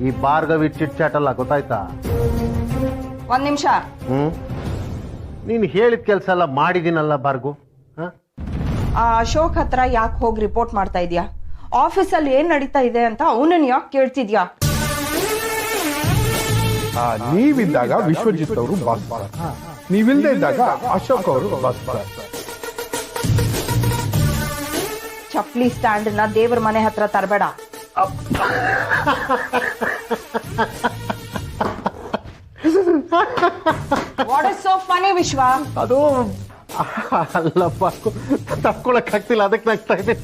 ಈ ಭಾರ್ಗವಿ ಚಿಟ್ ಚಾಟ್ ಅಲ್ಲ, ಗೊತ್ತಾಯ್ತಾ? ಒಂದ್ ನಿಮಿಷ. ನೀನು ಹೇಳಿದ ಕೆಲಸ ಎಲ್ಲ ಮಾಡಿದ್ದೀನಲ್ಲ ಭಾರ್ಗು. ಆ ಅಶೋಕ್ ಹತ್ರ ಯಾಕೆ ಹೋಗಿ ರಿಪೋರ್ಟ್ ಮಾಡ್ತಾ ಇದೀಯಾ? ಆಫೀಸಲ್ಲಿ ಏನ್ ನಡೀತಾ ಇದೆ ಅಂತ ಅವನನ್ನ ಯಾಕೆ ಕೇಳ್ತಿದ್ಯಾ? ನೀವಿದ್ದಾಗ ವಿಶ್ವಜಿತ್ ಅವರು ಬಾಸ್, ನೀವಿಲ್ಲದೆ ಇದ್ದಾಗ ಅಶೋಕ್ ಅವರು ಬಾಸ್. ಚಪ್ಲಿ ಸ್ಟ್ಯಾಂಡ್ ನ ದೇವ್ರ ಮನೆ ಹತ್ರ ತರಬೇಡ. ವಾಟ್ ಇಸ್ ಸೋ ಫನಿ ವಿಶ್ವ? ಅದು ಅಲ್ಲಪ್ಪ, ತಕ್ಕೊಳಕ್ ಆಗ್ತಿಲ್ಲ, ಅದಕ್ಕೆ ನಗ್ತಾ ಇದೆ.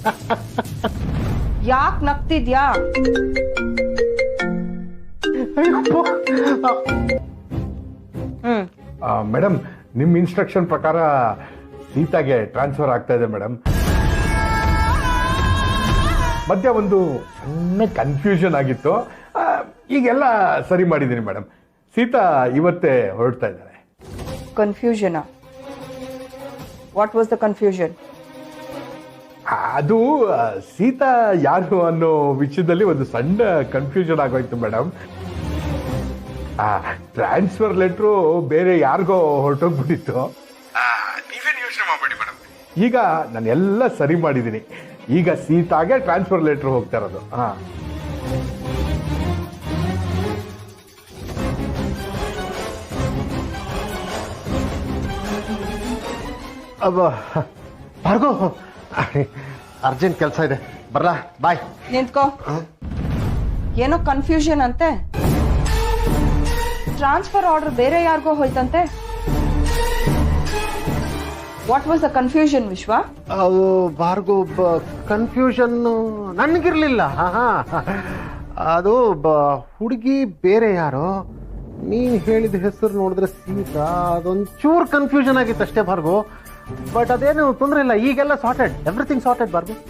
ಯಾಕೆ ನಗ್ತಿದ್ಯಾ? ಮೇಡಮ್, ನಿಮ್ ಇನ್ಸ್ಟ್ರಕ್ಷನ್ ಪ್ರಕಾರ ಸೀತಾಗೆ ಟ್ರಾನ್ಸ್ಫರ್ ಆಗ್ತಾ ಇದೆ ಮೇಡಮ್. ಮಧ್ಯ ಒಂದು ಸಣ್ಣ ಕನ್ಫ್ಯೂಷನ್ ಆಗಿತ್ತು, ಈಗೆಲ್ಲ ಸರಿ ಮಾಡಿದ್ದೀನಿ ಮೇಡಮ್. ಸೀತಾ ಇವತ್ತೇ ಹೊರಡ್ತಾ ಇದ್ದಾರೆ. Confusion? What was the confusion? ಅದು ಸೀತಾ ಯಾರು ಅನ್ನೋ ವಿಷಯದಲ್ಲಿ ಒಂದು ಸಣ್ಣ ಕನ್ಫ್ಯೂಷನ್ ಆಗೋಯ್ತು ಮೇಡಮ್. ಟ್ರಾನ್ಸ್ಫರ್ ಲೆಟ್ರು ಬೇರೆ ಯಾರಿಗೋ ಹೊರಟೋಗ್ಬಿಟ್ಟಿತ್ತು. ನೀವೇನು ಯೋಚನೆ ಮಾಡಬೇಡಿ ಮೇಡಮ್, ಈಗ ನಾನು ಎಲ್ಲ ಸರಿ ಮಾಡಿದ್ದೀನಿ. ಈಗ ಸೀತಾಗೆ ಟ್ರಾನ್ಸ್ಫರ್ ಲೆಟ್ರ್ ಹೋಗ್ತಾ ಇರೋದು. ಭಾರ್ಗವ್, ಅರ್ಜೆಂಟ್ ಕೆಲಸ ಇದೆ, ಬರ್ಲಾ? ಬಾಯ್. ನಿಂತ್ಕೋ. ಏನೋ ಕನ್ಫ್ಯೂಷನ್ ಅಂತೆ. ಟ್ರಾನ್ಸ್ಫರ್ ಆರ್ಡರ್ ಬೇರೆ ಯಾರಿಗೋ ಹೋಯ್ತಂತೆ. ವಾಟ್ ವಾಸ್ ದ ಕನ್ಫ್ಯೂಷನ್ ವಿಶ್ವ? ಅದು ಭಾರ್ಗವ್ ಕನ್ಫ್ಯೂಷನ್ ನನಗಿರ್ಲಿಲ್ಲ. ಅದು ಹುಡುಗಿ ಬೇರೆ ಯಾರೋ, ನೀನು ಹೇಳಿದ ಹೆಸರು ನೋಡಿದ್ರೆ ಸೀತಾ, ಅದೊಂಚೂರು ಕನ್ಫ್ಯೂಷನ್ ಆಗಿತ್ತು ಅಷ್ಟೇ ಭಾರ್ಗವ್. ಬಟ್ ಅದೇನು ತೊಂದರೆ ಇಲ್ಲ, ಈಗೆಲ್ಲ sorted, everything sorted Bhargav.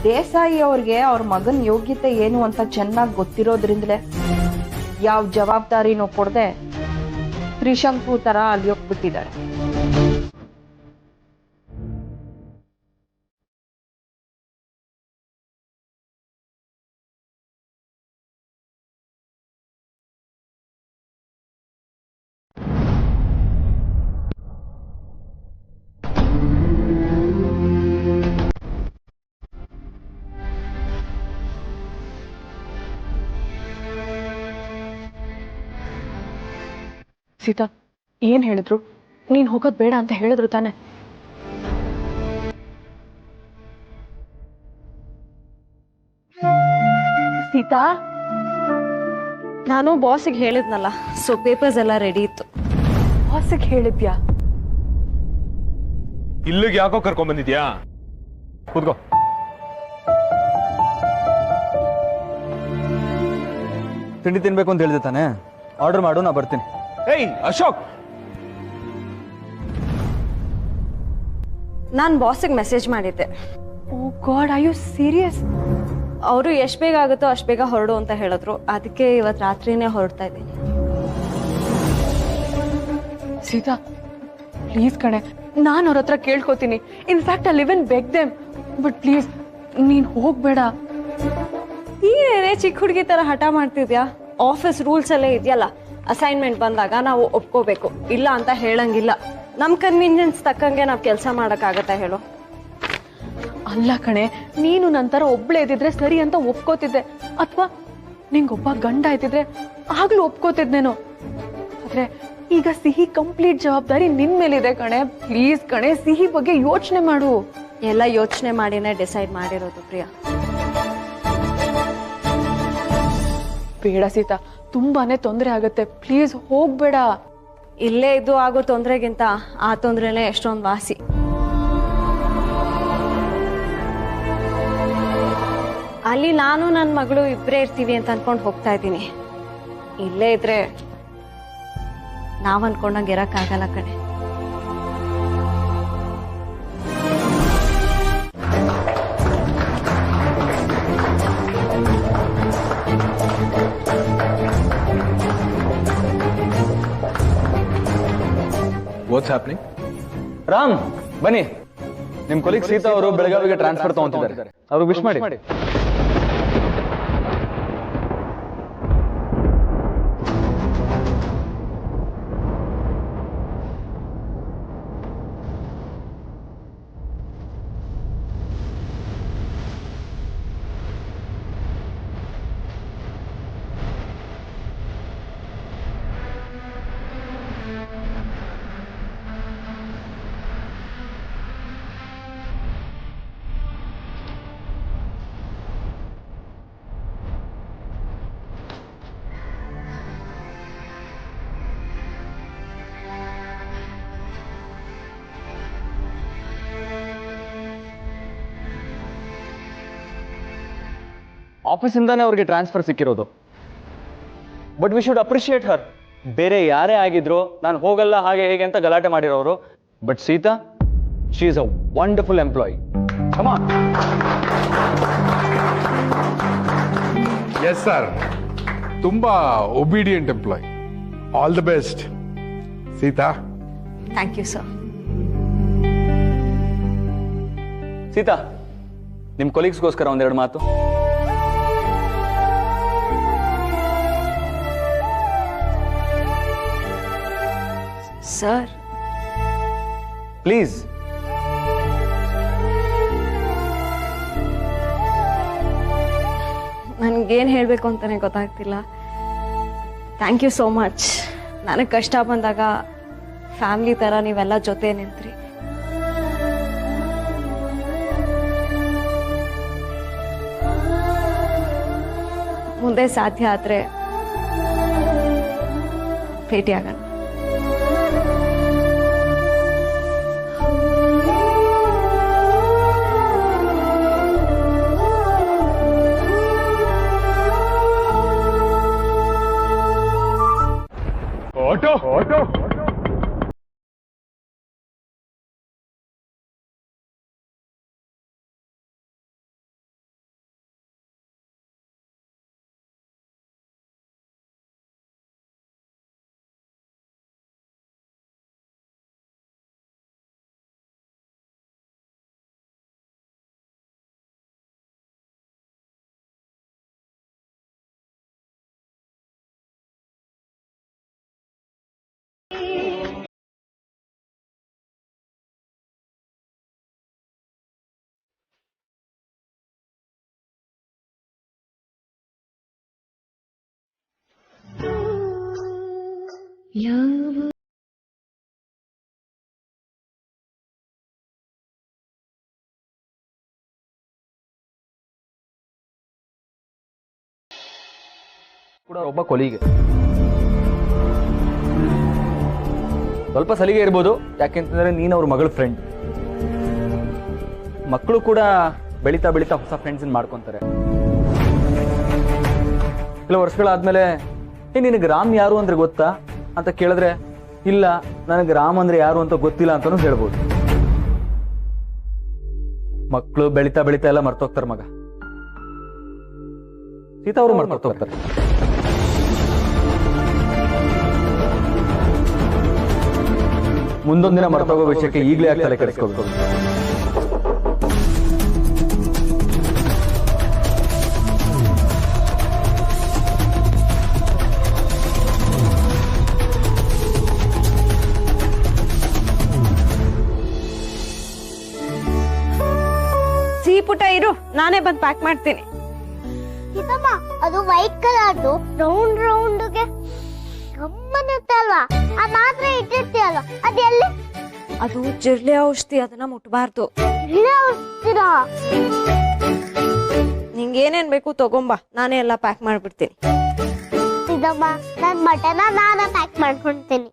Desai ಅವ್ರಿಗೆ ಅವ್ರ ಮಗನ ಯೋಗ್ಯತೆ ಏನು ಅಂತ ಚೆನ್ನಾಗಿ ಗೊತ್ತಿರೋದ್ರಿಂದಲೇ ಯಾವ ಜವಾಬ್ದಾರಿನೂ ಕೊಡದೆ ತ್ರಿಶಂಕು ತರ ಅಲ್ಲಿ ಹೋಗ್ಬಿಟ್ಟಿದ್ದಾರೆ. ಸೀತಾ ಏನ್ ಹೇಳಿದ್ರು? ನೀನ್ ಹೋಗೋದ್ ಬೇಡ ಅಂತ ಹೇಳಿದ್ರು ತಾನೆ? ಸೀತಾ, ನಾನು ಬಾಸಿಗೆ ಹೇಳಿದ್ನಲ್ಲ, ಸೊ ಪೇಪರ್ಸ್ ಎಲ್ಲ ರೆಡಿ ಇತ್ತು. ಬಾಸಿಗೆ ಹೇಳಿದ್ಯಾ? ಇಲ್ಲಿಗೆ ಯಾಕೋ ಕರ್ಕೊಂಡ್ ಬಂದಿದ್ಯಾ? ಕೂತ್ಕೋ. ತಿಂಡಿ ತಿನ್ಬೇಕು ಅಂತ ಹೇಳಿದೆ ತಾನೆ, ಆರ್ಡರ್ ಮಾಡು, ನಾ ಬರ್ತೀನಿ. ಏಯ್ ಅಶೋಕ್, ನಾನು ಬಾಸಿಗೆ ಮೆಸೇಜ್ ಮಾಡಿದ್ದೆ. ಓ ಗಾಡ್, ಆರ್ ಯು ಸೀರಿಯಸ್? ಅವರು ಎಷ್ಟು ಬೇಗ ಆಗುತ್ತೋ ಅಷ್ಟು ಬೇಗ ಹೊರಡು ಅಂತ ಹೇಳಿದ್ರು. ಅದಕ್ಕೆ ಇವತ್ತು ರಾತ್ರಿನೇ ಹೊರಡ್ತಾ ಇದ್ದೀನಿ. ಸೀತಾ ಪ್ಲೀಸ್ ಕಣೆ, ನಾನು ಅವ್ರ ಹತ್ರ ಕೇಳ್ಕೊತೀನಿ. In fact I live in beg them, but please ನೀನ್ ಹೋಗ್ಬೇಡ. ಏನೇ ಚಿಕ್ಕ ಹುಡುಗಿ ತರ ಹಠ ಮಾಡ್ತಿದ್ಯಾ? ಆಫೀಸ್ ರೂಲ್ಸ್ ಎಲ್ಲ ಇದೆಯಲ್ಲ, ಅಸೈನ್ಮೆಂಟ್ ಬಂದಾಗ ನಾವು ಒಪ್ಕೋಬೇಕು, ಇಲ್ಲ ಅಂತ ಹೇಳಂಗಿಲ್ಲ. ನಮ್ ಕನ್ವೀನಿಯನ್ಸ್ ತಕ್ಕಂಗೆ ನಾವು ಕೆಲಸ ಮಾಡಕ್ಕಾಗತ್ತಾ ಹೇಳು? ಅಲ್ಲ ಕಣೆ, ನೀನು ನಂತರ ಒಬ್ಳೆ ಇದ್ದಿದ್ರೆ ಸರಿ ಅಂತ ಒಪ್ಕೋತಿದ್ದೆ, ಅಥವಾ ನಿಂಗೊಬ್ಬ ಗಂಡ ಇದ್ದಿದ್ರೆ ಆಗ್ಲೂ ಒಪ್ಕೋತಿದ್ನೇನೋ. ಆದ್ರೆ ಈಗ ಸಿಹಿ ಕಂಪ್ಲೀಟ್ ಜವಾಬ್ದಾರಿ ನಿನ್ ಮೇಲಿದೆ ಕಣೆ. ಪ್ಲೀಸ್ ಕಣೆ, ಸಿಹಿ ಬಗ್ಗೆ ಯೋಚನೆ ಮಾಡು. ಎಲ್ಲ ಯೋಚನೆ ಮಾಡಿನೇ ಡಿಸೈಡ್ ಮಾಡಿರೋದು ಪ್ರಿಯಾ. ಬೇಡ ಸೀತಾ, ತುಂಬಾನೇ ತೊಂದರೆ ಆಗತ್ತೆ. ಪ್ಲೀಸ್ ಹೋಗ್ಬೇಡ. ಇಲ್ಲೇ ಇದ್ದು ಆಗೋ ತೊಂದರೆಗಿಂತ ಆ ತೊಂದ್ರೆನೇ ಎಷ್ಟೊಂದು ವಾಸಿ. ಅಲ್ಲಿ ನಾನು ನನ್ನ ಮಗಳು ಇಬ್ಬರೇ ಇರ್ತೀವಿ ಅಂತ ಅನ್ಕೊಂಡು ಹೋಗ್ತಾ ಇದ್ದೀನಿ. ಇಲ್ಲೇ ಇದ್ರೆ ನಾವ್ ಅನ್ಕೊಂಡಂಗೆ ಇರಕ್ಕಾಗಲ್ಲ ಕಣೆ. What's happening? ರಾಮ್ ಬನ್ನಿ, ನಿಮ್ ಕೊಲೀಗ್ ಸೀತಾ ಅವರು ಬೆಳಗಾವಿಗೆ ಟ್ರಾನ್ಸ್ಫರ್ ತಗೊಂತಿದ್ದಾರೆ, ಅವ್ರಿಗೆ ವಿಶ್ ಮಾಡಿ. ಆಫೀಸಿಂದಾನೇ ಅವ್ರಿಗೆ ಟ್ರಾನ್ಸ್ಫರ್ ಸಿಕ್ಕಿರೋದು. But we should appreciate her. ಬೇರೆ ಯಾರೇ ಆಗಿದ್ರು ನಾನು ಹೋಗಲ್ಲ ಹಾಗೆ ಹೇಗೆ ಅಂತ ಗಲಾಟೆ ಮಾಡಿರೋರು. But Sita, she is a wonderful employee. Come on. Yes sir, ತುಂಬಾ obedient employee. All the best Sita. Thank you sir. Sita, ನಿಮ್ ಕೊಲೀಗ್ಸ್ಗೋಸ್ಕರ ಒಂದೆರಡು ಮಾತು. Sir please. ನನ್ಗೇನು ಹೇಳಬೇಕು ಅಂತಾನೆ ಗೊತ್ತಾಗ್ತಿಲ್ಲ. Thank you so much. ನನಗೆ ಕಷ್ಟ ಬಂದಾಗ ಫ್ಯಾಮಿಲಿ ಥರ ನೀವೆಲ್ಲ ಜೊತೆ ನಿಂತ್ರಿ. ಮುಂದೆ ಸಾಧ್ಯ ಆದರೆ ಭೇಟಿಯಾಗೋಣ. ಆಟೋ ಆಟೋ ಕೂಡ ಒಬ್ಬ ಕೊಲಿಗೆ. ಸ್ವಲ್ಪ ಸಲಿಗೆ ಇರ್ಬೋದು, ಯಾಕೆಂತಂದ್ರೆ ನೀನು ಅವ್ರ ಮಗಳ ಫ್ರೆಂಡ್. ಮಕ್ಕಳು ಕೂಡ ಬೆಳೀತಾ ಬೆಳೀತಾ ಹೊಸ ಫ್ರೆಂಡ್ಸ್ ಮಾಡ್ಕೊಂತಾರೆ. ಕೆಲವು ವರ್ಷಗಳಾದ್ಮೇಲೆ ನಿನಗೆ ರಾಮ್ ಯಾರು ಅಂದ್ರೆ ಗೊತ್ತಾ ಅಂತ ಕೇಳಿದ್ರೆ ಇಲ್ಲ ನನಗೆ ರಾಮ್ ಅಂದ್ರೆ ಯಾರು ಅಂತ ಗೊತ್ತಿಲ್ಲ ಅಂತಾನು ಹೇಳ್ಬೋದು. ಮಕ್ಕಳು ಬೆಳೀತಾ ಬೆಳೀತಾ ಎಲ್ಲ ಮರ್ತೋಗ್ತಾರೆ ಮಗ. ಸೀತಾ ಅವರು ಮರ್ತೋಗ್ತಾರೆ. ಮುಂದೊಂದಿನ ಮರ್ತೋಗೋ ವಿಷಯಕ್ಕೆ ಈಗಲೇ ಯಾಕೆ ತಲೆ ಕೆಡಿಸ್ಕೋಬೇಕು? ಸಿಹಿ ಪುಟ ಇರು, ನಾನೇ ಬಂದು ಪ್ಯಾಕ್ ಮಾಡ್ತೀನಿ. ಸೀತಮ್ಮ, ಅದು ವೈಟ್ ಕಲರ್ದು ರೌಂಡ್ ರೌಂಡ್ಗೆ ಗಮ್ಮನತ್ತೆ ಅಲ್ವಾ? ಆ ಮಾತ್ರ ಇಟ್ಟಿರ್ತೀಯಲ್ಲ, ಅದೆಲ್ಲಿ? ಅದು ಜಿರ್ಲೆ ಔಷಧಿ, ಅದನ್ನ ಮುಟ್ಬಾರ್ದು. ನಿಂಗೇನೇನ್ ಬೇಕು ತಗೊಂಬಾ, ನಾನೇ ಎಲ್ಲ ಪ್ಯಾಕ್ ಮಾಡ್ಬಿಡ್ತೀನಿ. ಸೀತಮ್ಮ, ನನ್ ಮಟನ ನಾನೇ ಪ್ಯಾಕ್ ಮಾಡ್ಕೊಂತೀನಿ.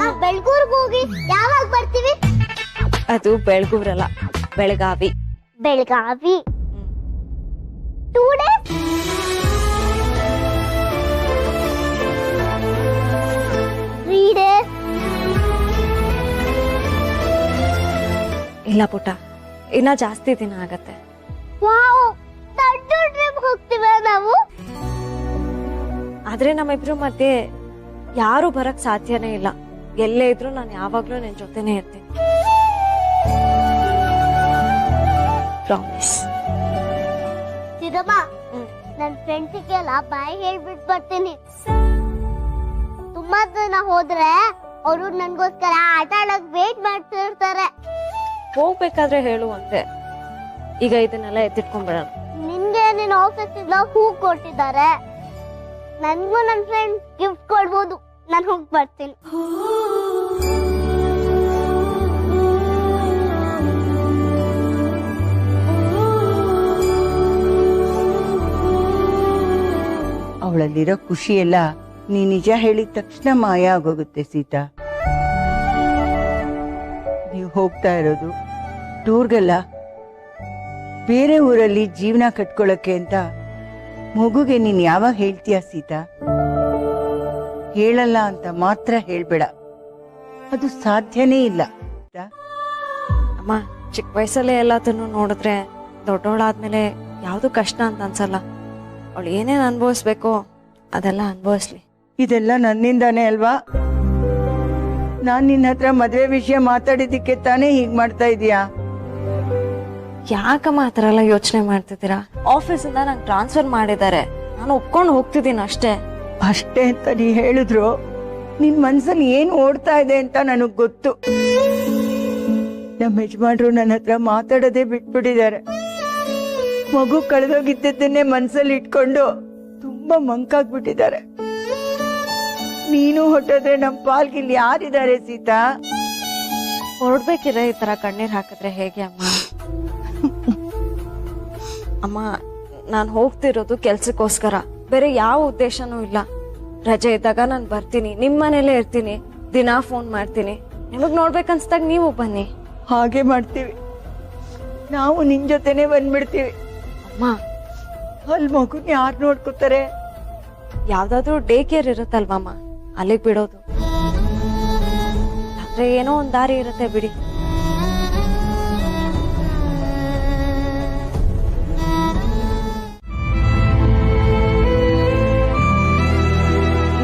ನಾವು ಬೆಳಗೂರ್ಗೆ ಹೋಗಿ ಯಾವಾಗ ಬರ್ತೀವಿ? ಅದು ಬೆಳಗೂರಲ್ಲ, ಬೆಳಗಾವಿ. ಬೆಳಗಾವಿ 2 days? 3 days? ಇಲ್ಲ ಪುಟ್ಟ, ಇನ್ನ ಜಾಸ್ತಿ ದಿನ ಆಗತ್ತೆ. ವಾವ್, ದೊಡ್ಡ ಟ್ರಿಪ್ ಹೋಗ್ತೀವಿ ನಾವು. ಆದ್ರೆ ನಮ್ಮಿಬ್ರು ಮಧ್ಯೆ ಯಾರು ಬರಕ್ ಸಾಧ್ಯನೇ ಇಲ್ಲ. ಎಲ್ಲೇ ಇದ್ರು ನಾನು ಯಾವಾಗ್ಲೂ ನಿನ್ ಜೊತೆನೇ ಇರ್ತೀನಿ. ಪ್ರಾಮಿಸ್. ಸಿದ್ದಮ್ಮ, ನನ್ ಫ್ರೆಂಡ್ಸಿಗೆಲ್ಲ ಬಾಯ್ ಹೇಳ್ಬಿಟ್ಟು ಬರ್ತೀನಿ. ತುಂಬಾ ದಿನ ಹೋದ್ರೆ ಅವರು ನನ್ಗೋಸ್ಕರ ಆಟ ಆಡಕ್ ವೇಟ್ ಮಾಡ್ತಿರ್ತಾರೆ. ಹೋಗ್ಬೇಕಾದ್ರೆ ಹೇಳು ಅಂತೆ. ಈಗ ಇದನ್ನೆಲ್ಲ ಎತ್ತಿಟ್ಕೊಂಡ್ಬಿಡೋಣ. ನಿನ್ಗೆ ನಿನ್ನ ಆಫೀಸ್ ಇಂದ ಹೂ ಕೊಟ್ಟಿದ್ದಾರೆ, ನನ್ಗೂ ನನ್ ಫ್ರೆಂಡ್ ಗಿಫ್ಟ್ ಕೊಡ್ಬೋದು. ನಾನು ಹೋಗಿ ಬರ್ತೀನಿ. ಅವಳಲ್ಲಿರೋ ಖುಷಿ ಎಲ್ಲ ನೀ ನಿಜ ಹೇಳಿದ ತಕ್ಷಣ ಮಾಯ ಆಗೋಗುತ್ತೆ ಸೀತಾ. ನೀವು ಹೋಗ್ತಾ ಇರೋದು ಟೂರ್ಗಲ್ಲ, ಬೇರೆ ಊರಲ್ಲಿ ಜೀವನ ಕಟ್ಕೊಳ್ಳೋಕೆ ಅಂತ. ಮಗುಗೆ ನೀನ್ ಯಾವಾಗ ಹೇಳ್ತೀಯ ಸೀತಾ? ಹೇಳಲ್ಲ ಅಂತ ಮಾತ್ರ ಹೇಳ್ಬೇಡ, ಅದು ಸಾಧ್ಯನೇ ಇಲ್ಲ. ಅಮ್ಮ, ಚಿಕ್ಕ ವಯಸ್ಸಲ್ಲೇ ಎಲ್ಲದನ್ನು ನೋಡಿದ್ರೆ ದೊಡ್ಡವಳಾದ್ಮೇಲೆ ಯಾವ್ದು ಕಷ್ಟ ಅಂತ ಅನ್ಸಲ್ಲ. ಅವಳು ಏನೇನ್ ಅನುಭವಿಸ್ಬೇಕೋ ಅದೆಲ್ಲ ಅನುಭವಿಸ್ಲಿ. ಇದೆಲ್ಲ ನನ್ನಿಂದಾನೇ ಅಲ್ವಾ? ನಾನ್ ನಿನ್ನ ಹತ್ರ ಮದ್ವೆ ವಿಷಯ ಮಾತಾಡಿದ್ದಕ್ಕೆ ತಾನೇ ಹೀಗ್ ಮಾಡ್ತಾ ಇದೀಯಾ? ಯಾಕಮ್ಮ ಆ ಥರ ಎಲ್ಲ ಯೋಚನೆ ಮಾಡ್ತಿದ್ದೀರಾ? ಆಫೀಸಿಂದ ನಂಗೆ ಟ್ರಾನ್ಸ್ಫರ್ ಮಾಡಿದ್ದಾರೆ, ನಾನು ಒಪ್ಕೊಂಡು ಹೋಗ್ತಿದ್ದೀನಿ ಅಷ್ಟೇ. ಅಷ್ಟೇ ಅಂತ ನೀ ಹೇಳಿದ್ರು ನಿನ್ ಮನ್ಸಲ್ಲಿ ಏನ್ ಓಡ್ತಾ ಇದೆ ಅಂತ ನನಗ್ ಗೊತ್ತು. ನಮ್ಮ ಯಜಮಾನ್ರು ನನ್ನ ಹತ್ರ ಮಾತಾಡೋದೇ ಬಿಟ್ಬಿಟ್ಟಿದ್ದಾರೆ. ಮಗು ಕಳೆದೋಗಿದ್ದನ್ನೇ ಮನ್ಸಲ್ಲಿ ಇಟ್ಕೊಂಡು ತುಂಬಾ ಮಂಕಾಗ್ಬಿಟ್ಟಿದ್ದಾರೆ. ನೀನು ಹೊಟ್ಟೋದ್ರೆ ನಮ್ ಪಾಲ್ಗಿಲ್ಲಿ ಯಾರಿದ್ದಾರೆ ಸೀತಾ? ಹೊರಡ್ಬೇಕಿದ್ರೆ ಈ ತರ ಕಣ್ಣೀರ್ ಹಾಕಿದ್ರೆ ಹೇಗೆ ಅಮ್ಮ? ಅಮ್ಮ ನಾನು ಹೋಗ್ತಿರೋದು ಕೆಲ್ಸಕ್ಕೋಸ್ಕರ, ಬೇರೆ ಯಾವ ಉದ್ದೇಶನೂ ಇಲ್ಲ. ರಜೆ ಇದ್ದಾಗ ನಾನು ಬರ್ತೀನಿ, ನಿಮ್ಮ ಮನೇಲೇ ಇರ್ತೀನಿ, ದಿನಾ ಫೋನ್ ಮಾಡ್ತೀನಿ. ನಿಮಗ್ ನೋಡ್ಬೇಕನ್ಸ್ದಾಗ ನೀವು ಬನ್ನಿ. ಹಾಗೆ ಮಾಡ್ತೀವಿ, ನಾವು ನಿನ್ ಜೊತೆನೆ ಬಂದ್ಬಿಡ್ತೀವಿ. ಅಮ್ಮ ಅಲ್ಲಿ ಮಗುನ್ ಯಾರು ನೋಡ್ಕೋತಾರೆ? ಯಾವ್ದಾದ್ರು ಡೇ ಕೇರ್ ಇರುತ್ತಲ್ವಮ್ಮ, ಅಲ್ಲಿಗೆ ಬಿಡೋದು. ಆದ್ರೆ ಏನೋ ಒಂದ್ ದಾರಿ ಇರುತ್ತೆ ಬಿಡಿ.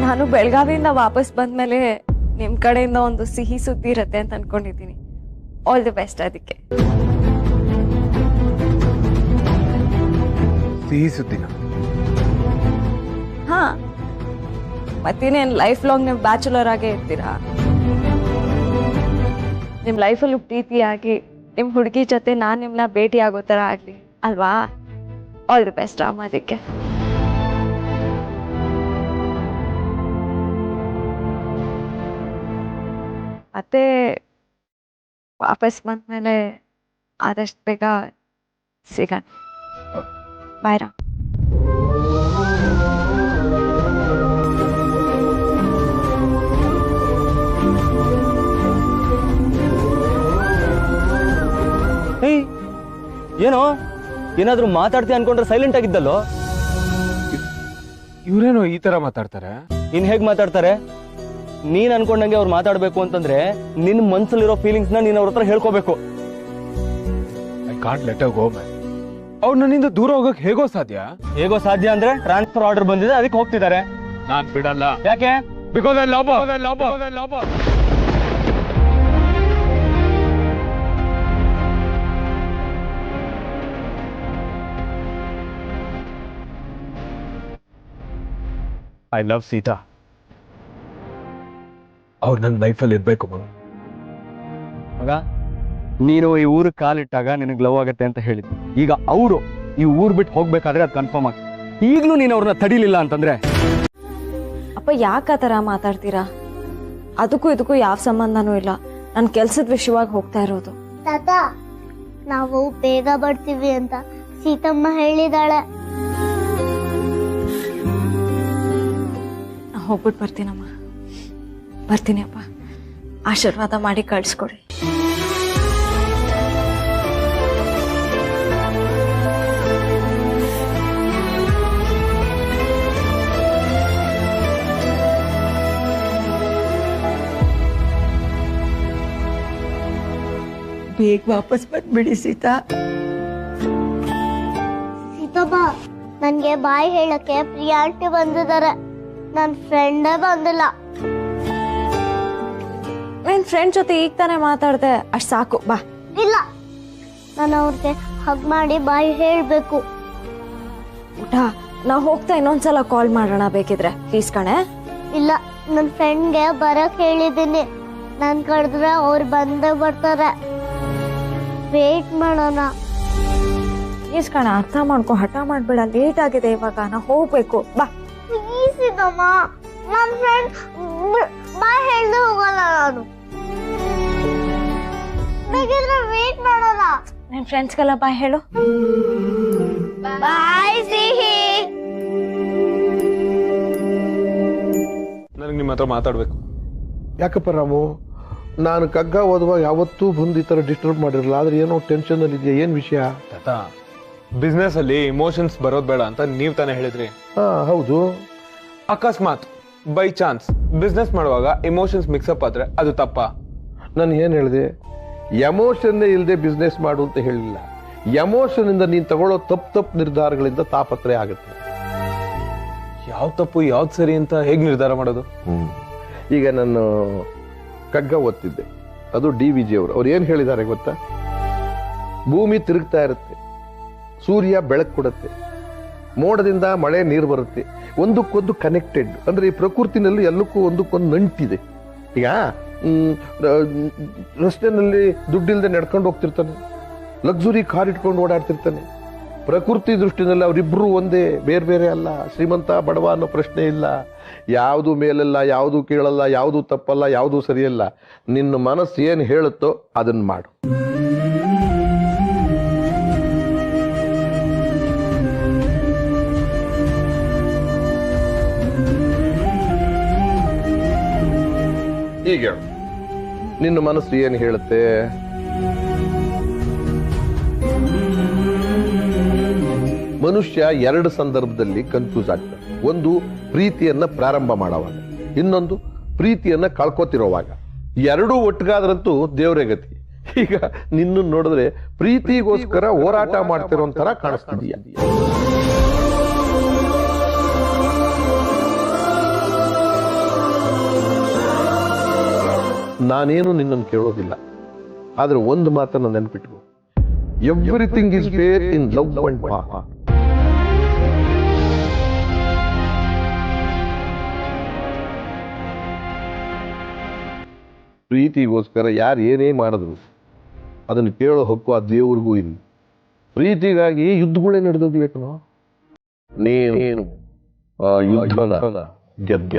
ನಾನು ಬೆಳಗಾವಿಯಿಂದ ವಾಪಸ್ ಬಂದ್ಮೇಲೆ ನಿಮ್ ಕಡೆಯಿಂದ ಒಂದು ಸಿಹಿ ಸುದ್ದಿ ಇರತ್ತೆ ಅಂತ ಅನ್ಕೊಂಡಿದ್ದೀನಿ. ಆಲ್ ದಿ ಬೆಸ್ಟ್ ಅದಕ್ಕೆ. ಸಿಹಿ ಸುದ್ದಿನ? ಹಾ, ಮತ್ತಿನೇನ್ ಲೈಫ್ ಲಾಂಗ್ ನೀವು ಬ್ಯಾಚುಲರ್ ಆಗೇ ಇರ್ತೀರಾ? ನಿಮ್ ಲೈಫಲ್ಲಿ ಪ್ರೀತಿಯಾಗಿ ನಿಮ್ ಹುಡುಗಿ ಜೊತೆ ನಾನ್ ನಿಮ್ನ ಭೇಟಿ ಆಗೋ ತರ ಆಗ್ಲಿ ಅಲ್ವಾ? ಆಲ್ ದಿ ಬೆಸ್ಟ್ ರಾಮ ಅದಕ್ಕೆ. ಮತ್ತೆ ವಾಪಸ್ ಬಂದ್ಮೇಲೆ ಆದಷ್ಟು ಬೇಗ ಸಿಗೋಣ. ಬಾಯ್ ರಾಮ್. ಏನೋ ಏನಾದ್ರೂ ಮಾತಾಡ್ತೀಯ ಅನ್ಕೊಂಡ್ರೆ ಸೈಲೆಂಟ್ ಆಗಿದ್ದಲ್ಲೋ? ಇವ್ರೇನೋ ಈ ತರ ಮಾತಾಡ್ತಾರೆ? ಇನ್ ಹೇಗ್ ಮಾತಾಡ್ತಾರೆ? ನೀನ್ ಅನ್ಕೊಂಡಂಗೆ ಅವ್ರು ಮಾತಾಡ್ಬೇಕು ಅಂತಂದ್ರೆ ನಿನ್ ಮನ್ಸಲ್ಲಿರೋ ಫೀಲಿಂಗ್ಸ್ ನ ನೀನ್ ಅವ್ರ ಹತ್ರ ಹೇಳ್ಕೋಬೇಕು. I can't let her go man. ಅವ್ರು ನನ್ನಿಂದ ದೂರ ಹೋಗಕ್ ಹೇಗೋ ಸಾಧ್ಯ? ಹೇಗೋ ಸಾಧ್ಯ ಅಂದ್ರೆ ಟ್ರಾನ್ಸ್ಫರ್ ಆರ್ಡರ್ ಬಂದಿದೆ, ಅದಕ್ಕೆ ಹೋಗ್ತಿದ್ದಾರೆ. ನಾನ್ ಬಿಡಲ್ಲ. ಯಾಕೆ? Because I love Har. I love Sita. ಅವ್ರು ನನ್ನ ಲೈಫಲ್ಲಿ ಇರ್ಬೇಕು ಮಗ. ನೀನು ಈ ಊರು ಕಾಲಿಟ್ಟಾಗ ನಿನಗೆ ಲವ್ ಆಗತ್ತೆ ಅಂತ ಹೇಳಿದ್ವಿ. ಈಗ ಅವರು ಈ ಊರ್ ಬಿಟ್ಟು ಹೋಗ್ಬೇಕಾದ್ರೆ ಅದು ಕನ್ಫರ್ಮ್ ಆಗಿ ಈಗಲೂ ನೀನು ಅವ್ರನ್ನ ತಡಿಲಿಲ್ಲ ಅಂತಂದ್ರೆ? ಅಪ್ಪ ಯಾಕೆ ಆ ಥರ ಮಾತಾಡ್ತೀರಾ? ಅದಕ್ಕೂ ಇದಕ್ಕೂ ಯಾವ ಸಂಬಂಧನೂ ಇಲ್ಲ. ನನ್ನ ಕೆಲ್ಸದ ವಿಷಯವಾಗಿ ಹೋಗ್ತಾ ಇರೋದು. ತಾತ, ನಾವು ಬೇಗ ಬರ್ತೀವಿ ಅಂತ ಸೀತಮ್ಮ ಹೇಳಿದಾಳೆ. ಹೋಗ್ಬಿಟ್ಟು ಬರ್ತೀನಮ್ಮ. ಬರ್ತೀನಿ ಅಪ್ಪ, ಆಶೀರ್ವಾದ ಮಾಡಿ ಕಳಿಸ್ಕೊಡಿ. ಬೇಗ ವಾಪಸ್ ಬಂದ್ಬಿಡಿ ಸೀತಾ. ಸೀತಮ್ಮ, ನನ್ಗೆ ಬಾಯ್ ಹೇಳಕ್ಕೆ ಪ್ರಿಯಾ ಆಂಟಿ ಬಂದಿದ್ದಾರೆ. ನನ್ ಫ್ರೆಂಡೇ ಬಂದಿಲ್ಲ. ನಿನ್ ಫ್ರೆಂಡ್ ಜೊತೆ ಈಗ ತಾನೇ ಮಾತಾಡ್ದೆ, ಅಷ್ಟ್ ಸಾಕು. ಬಾ. ಇಲ್ಲ, ನಾನು ಅವ್ರಿಗೆ ಹಗ್ ಮಾಡಿ ಬಾಯ್ ಹೇಳ್ಬೇಕು. ಊಟ ನಾವು ಹೋಗ್ತಾ ಇನ್ನೊಂದ್ಸಲ ಕಾಲ್ ಮಾಡೋಣ ಬೇಕಿದ್ರೆ, ಪ್ಲೀಸ್ ಕಣೆ. ಇಲ್ಲ, ನನ್ ಫ್ರೆಂಡ್ಗೆ ಬರಕ್ ಹೇಳಿದ್ದೀನಿ. ನಾನ್ ಕರೆದ್ರೆ ಅವ್ರು ಬಂದೇ ಬರ್ತಾರೆ. ವೇಟ್ ಮಾಡೋಣ. ಪ್ಲೀಸ್ ಕಣ, ಅರ್ಥ ಮಾಡ್ಕೊ, ಹಠ ಮಾಡ್ಬೇಡ. ಲೇಟ್ ಆಗಿದೆ ಇವಾಗ, ನಾ ಹೋಗ್ಬೇಕು. ಬಾ. ಪ್ಲೀಸ್ ಇದಮ್ಮ, ನನ್ ಫ್ರೆಂಡ್ ಬಾಯ್ ಹೇಳ್ದೆ ಹೋಗಲ್ಲ ನಾನು. ಬೇಕಿದ್ರೆ ವೇಟ್ ಮಾಡೋಣ. ನಿನ್ ಫ್ರೆಂಡ್ಸ್ಗೆಲ್ಲ ಬಾಯ್ ಹೇಳು. ಬಾಯ್ ಸಿಹಿ. ನನಗೆ ನಿಮ್ಮ ಹತ್ರ ಮಾತಾಡ್ಬೇಕು. ಯಾಕಪ್ಪ ರಾಮು, ನಾನು ಕಗ್ಗ ಓದುವಾಗ ಯಾವತ್ತೂ ಬಂದು ಈ ಥರ ಡಿಸ್ಟರ್ಬ್ ಮಾಡಿರಲ್ಲ. ಆದ್ರೆ ಏನೋ ಟೆನ್ಷನಲ್ಲಿ ಇದೆಯಾ? ಏನು ವಿಷಯ? ತಾತ, ಬಿಸ್ನೆಸ್ ಅಲ್ಲಿ ಇಮೋಷನ್ಸ್ ಬರೋದ್ ಬೇಡ ಅಂತ ನೀವ್ ತಾನೇ ಹೇಳಿದ್ರಿ. ಹೌದು. ಅಕಸ್ಮಾತ್ ಬೈ ಚಾನ್ಸ್ ಬಿಸ್ನೆಸ್ ಮಾಡುವಾಗ ಇಮೋಷನ್ಸ್ ಮಿಕ್ಸಪ್ ಆದ್ರೆ ಅದು ತಪ್ಪ? ನಾನು ಏನು ಹೇಳಿದೆ? ಎಮೋಷನ್ನೇ ಇಲ್ಲದೆ ಬಿಸ್ನೆಸ್ ಮಾಡು ಅಂತ ಹೇಳಿಲ್ಲ. ಎಮೋಷನ್ ಇಂದ ನೀನು ತಗೊಳ್ಳೋ ತಪ್ಪು ನಿರ್ಧಾರಗಳಿಂದ ತಾಪತ್ರೆ ಆಗುತ್ತೆ. ಯಾವ ತಪ್ಪು ಯಾವ್ದು ಸರಿ ಅಂತ ಹೇಗೆ ನಿರ್ಧಾರ ಮಾಡೋದು? ಈಗ ನಾನು ಕಗ್ಗ ಓದ್ತಿದ್ದೆ, ಅದು DVG ಅವರು. ಅವ್ರು ಏನು ಹೇಳಿದ್ದಾರೆ ಗೊತ್ತಾ? ಭೂಮಿ ತಿರುಗ್ತಾ ಇರುತ್ತೆ, ಸೂರ್ಯ ಬೆಳಕು ಕೊಡುತ್ತೆ, ಮೋಡದಿಂದ ಮಳೆ ನೀರು ಬರುತ್ತೆ, ಒಂದಕ್ಕೊಂದು ಕನೆಕ್ಟೆಡ್. ಅಂದ್ರೆ ಈ ಪ್ರಕೃತಿನಲ್ಲಿ ಎಲ್ಲಕ್ಕೂ ಒಂದಕ್ಕೊಂದು ನಂಟಿದೆ. ಈಗ ರಸ್ತೆನಲ್ಲಿ ದುಡ್ಡಿಲ್ಲದೆ ನಡ್ಕೊಂಡು ಹೋಗ್ತಿರ್ತಾನೆ, ಲಕ್ಸುರಿ ಕಾರ್ ಇಟ್ಕೊಂಡು ಓಡಾಡ್ತಿರ್ತಾನೆ. ಪ್ರಕೃತಿ ದೃಷ್ಟಿನಲ್ಲಿ ಅವರಿಬ್ರು ಒಂದೇ, ಬೇರೆ ಬೇರೆ ಅಲ್ಲ. ಶ್ರೀಮಂತ ಬಡವ ಅನ್ನೋ ಪ್ರಶ್ನೆ ಇಲ್ಲ. ಯಾವುದು ಮೇಲಲ್ಲ, ಯಾವುದು ಕೀಳಲ್ಲ, ಯಾವುದು ತಪ್ಪಲ್ಲ, ಯಾವುದು ಸರಿಯಲ್ಲ. ನಿನ್ನ ಮನಸ್ಸು ಏನು ಹೇಳುತ್ತೋ ಅದನ್ನ ಮಾಡು. ಈಗ ಹೇಳು, ನಿನ್ನ ಮನಸ್ಸು ಏನು ಹೇಳುತ್ತೆ? ಮನುಷ್ಯ ಎರಡು ಸಂದರ್ಭದಲ್ಲಿ ಕನ್ಫ್ಯೂಸ್ ಆಗ್ತಾನೆ. ಒಂದು ಪ್ರೀತಿಯನ್ನ ಪ್ರಾರಂಭ ಮಾಡೋವಾಗ, ಇನ್ನೊಂದು ಪ್ರೀತಿಯನ್ನ ಕಳ್ಕೊತಿರೋವಾಗ. ಎರಡೂ ಒಟ್ಟಿಗಾದ್ರಂತೂ ದೇವರೇ ಗತಿ. ಈಗ ನಿನ್ನ ನೋಡಿದ್ರೆ ಪ್ರೀತಿಗೋಸ್ಕರ ಹೋರಾಟ ಮಾಡ್ತಿರೋ ತರ ಕಾಣಿಸ್ತಿದೀಯ. ನಾನೇನು ನಿನ್ನನ್ನು ಕೇಳೋದಿಲ್ಲ, ಆದ್ರೆ ಒಂದು ಮಾತನ್ನ ನೆನ್ಪಿಟ್ಕೋ, everything is fair in love and war. ಪ್ರೀತಿಗೋಸ್ಕರ ಯಾರು ಏನೇ ಮಾಡಿದ್ರು ಅದನ್ನು ಕೇಳೋ ಹಕ್ಕು ಆ ದೇವ್ರಿಗೂ ಇಲ್ಲ. ಪ್ರೀತಿಗಾಗಿ ಯುದ್ಧಗಳೇ ನಡೆದೋದು ಬೇಕನೋ. ನೀನು ಆ ಯುದ್ಧನ ಗೆದ್ದ.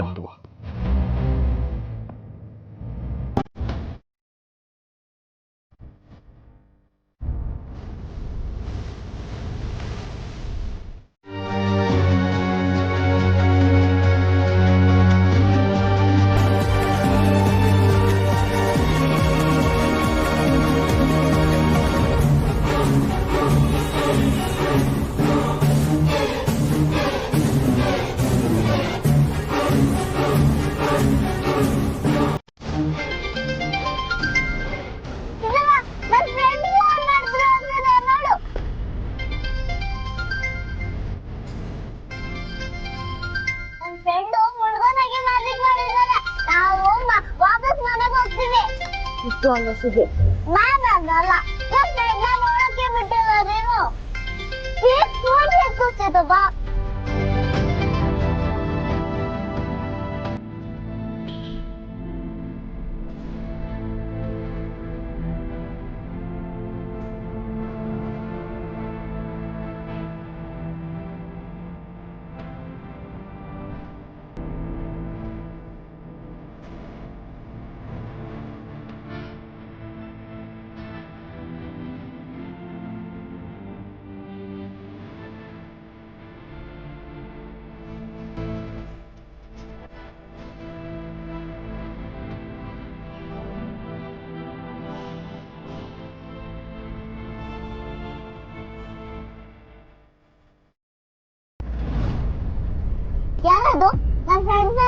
ಯಾರದು? ನನ್ನ ಫ್ರೆಂಡ್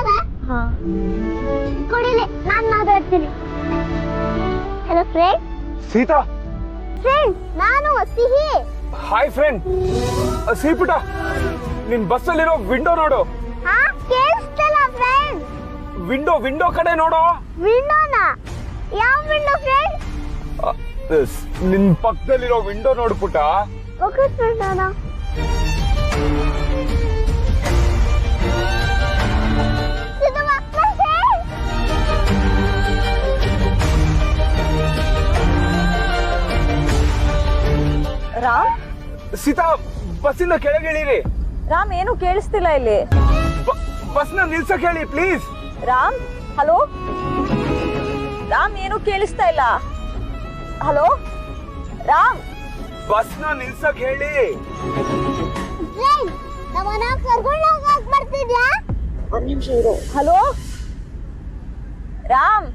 ಕೊಡಿಲಿ, ನಾನು ಮಾತಾಡ್ತೀನಿ. Hello friend. ಸೀತಾ. ಫ್ರೆಂಡ್ ನಾನು ಸಿಹಿ. Hi friend. ಸೀಪುಟ, ನಿನ್ ಬಸ್ಸಲ್ಲಿರೋ ವಿಂಡೋ ನೋಡು. ಹಾ, ಕೇಳಿಸ್ತಿಲ್ಲ ಫ್ರೆಂಡ್. ವಿಂಡೋ ಕಡೆ ನೋಡು. ವಿಂಡೋನಾ? ಯಾವ ವಿಂಡೋ ಫ್ರೆಂಡ್? ನಿನ್ ಪಕ್ಕದಲ್ಲಿರೋ ವಿಂಡೋ ನೋಡು ಪುಟ. Okay friend. ನಾನು ರಾಮ್. ಸೀತಾ, ಬಸ್ಸಿಂದ ಕೆಳಗಿಳಿರಿ. ರಾಮ್, ಏನು ಕೇಳಿಸ್ತಿಲ್ಲ ಇಲ್ಲಿ. ಬಸ್ನ ನಿಲ್ಸಕ್ ಹೇಳಿ ಪ್ಲೀಸ್. ರಾಮ್, ಹಲೋ ರಾಮ್, ಏನು ಕೇಳಿಸ್ತಾ ಇಲ್ಲ. ಹಲೋ ರಾಮ್, ಬಸ್ನ ನಿಲ್ಸಕ್ ಹೇಳಿ. ನಮ್ಮನ್ನ ಕರ್ಕೊಂಡು ಹೋಗಕ್ ಬರ್ತಿದ್ಯಾ? ಒಂದ್ ನಿಮಿಷ ಇರು. ಹಲೋ ರಾಮ್.